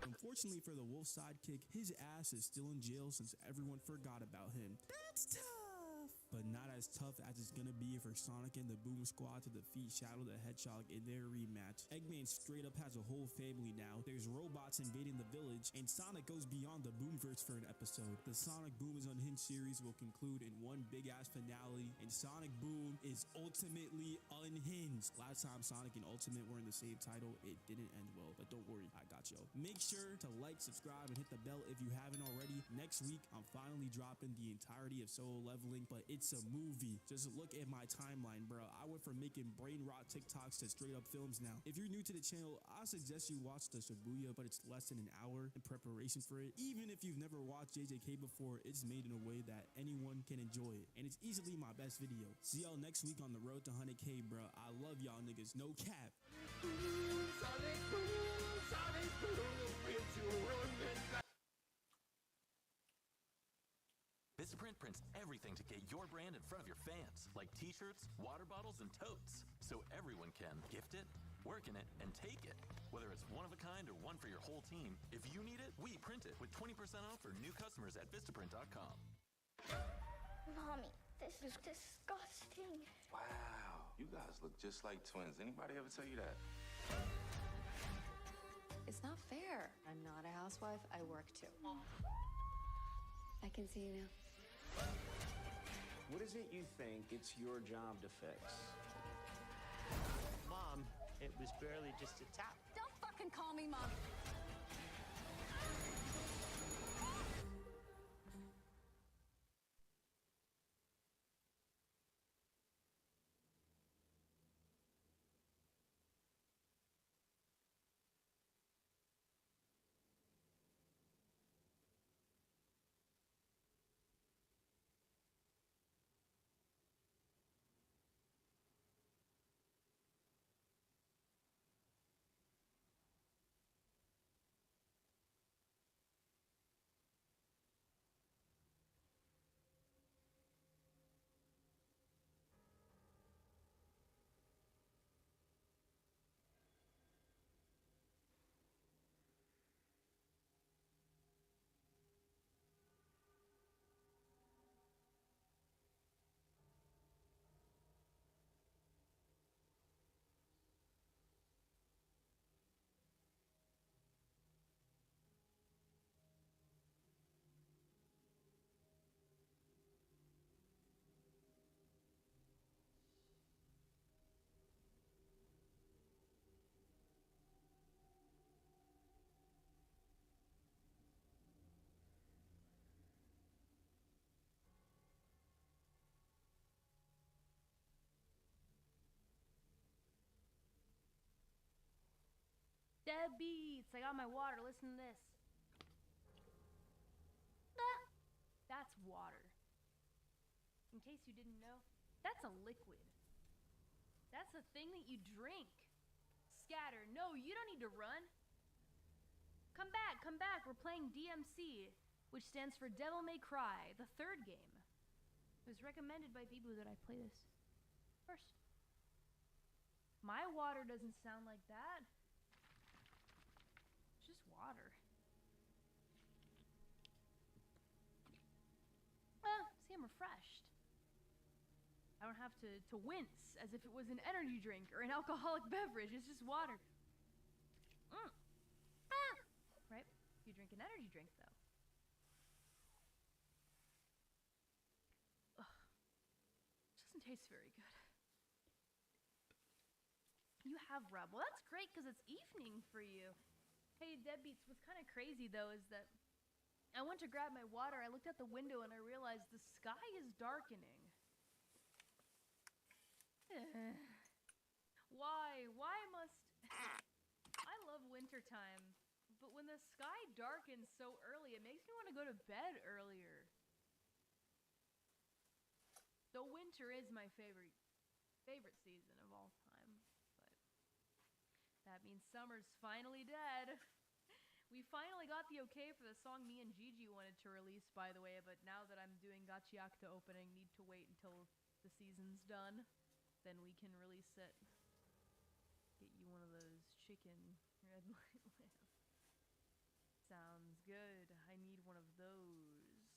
Unfortunately for the wolf sidekick, his ass is still in jail since everyone forgot about him. That's tough! But not as tough as it's gonna be for Sonic and the Boom Squad to defeat Shadow the Hedgehog in their rematch. Eggman straight up has a whole family now. There's robots invading the village, and Sonic goes beyond the Boomverse for an episode. The Sonic Boom is Unhinged series will conclude in one big-ass finale, and Sonic Boom is ultimately unhinged. Last time Sonic and Ultimate were in the same title, it didn't end well, but don't worry, I got you. Make sure to like, subscribe, and hit the bell if you haven't already. Next week, I'm finally dropping the entirety of Solo Leveling, but it's a movie. Just look at my timeline, bro. I went from making brain rot TikToks to straight up films now. If you're new to the channel, I suggest you watch the Shibuya, but it's less than an hour in preparation for it. Even if you've never watched JJK before, it's made in a way that anyone can enjoy it, and it's easily my best video. See y'all next week on the road to 100K, bro. I love y'all niggas, no cap. Sonic Boom, Sonic Boom, it's your Vistaprint prints everything to get your brand in front of your fans, like t-shirts, water bottles, and totes, so everyone can gift it, work in it, and take it. Whether it's one of a kind or one for your whole team, if you need it, we print it with 20% off for new customers at Vistaprint.com. Mommy, this is disgusting. Wow, you guys look just like twins. Anybody ever tell you that? It's not fair. I'm not a housewife. I work too. I can see you now. What is it you think it's your job to fix? Mom, it was barely just a tap. Don't fucking call me Mom. Deadbeats! I got my water. Listen to this. That's water. In case you didn't know, that's a liquid. That's a thing that you drink. Scatter. No, you don't need to run. Come back, come back. We're playing DMC, which stands for Devil May Cry, the third game. It was recommended by people that I play this first. My water doesn't sound like that. It's just water. See, I'm refreshed. I don't have to wince as if it was an energy drink or an alcoholic beverage. It's just water. Right? You drink an energy drink, though. Ugh. It doesn't taste very good. You have Rebel. That's great because it's evening for you. Hey, Deadbeats, what's kind of crazy, though, is that I went to grab my water. I looked out the window and I realized the sky is darkening. Why must... I love wintertime, but when the sky darkens so early, it makes me want to go to bed earlier. Though winter is my favorite season of all time, but that means summer's finally dead. We finally got the okay for the song me and Gigi wanted to release, by the way, but now that I'm doing Gachiakta opening, need to wait until the season's done. Then we can release it. Get you one of those chicken red light lamps. Sounds good. I need one of those.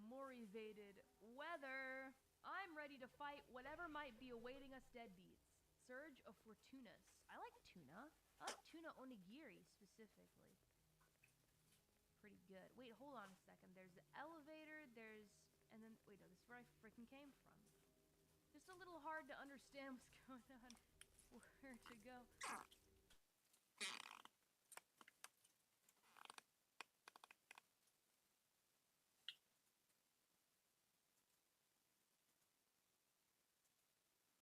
Motivated weather. I'm ready to fight whatever might be awaiting us deadbeats. Surge of Fortunas. I like tuna. I like tuna onigiri specifically. Pretty good. Wait, hold on a second. There's the elevator, and then, wait, no, this is where I freaking came from. Just a little hard to understand what's going on. Where to go.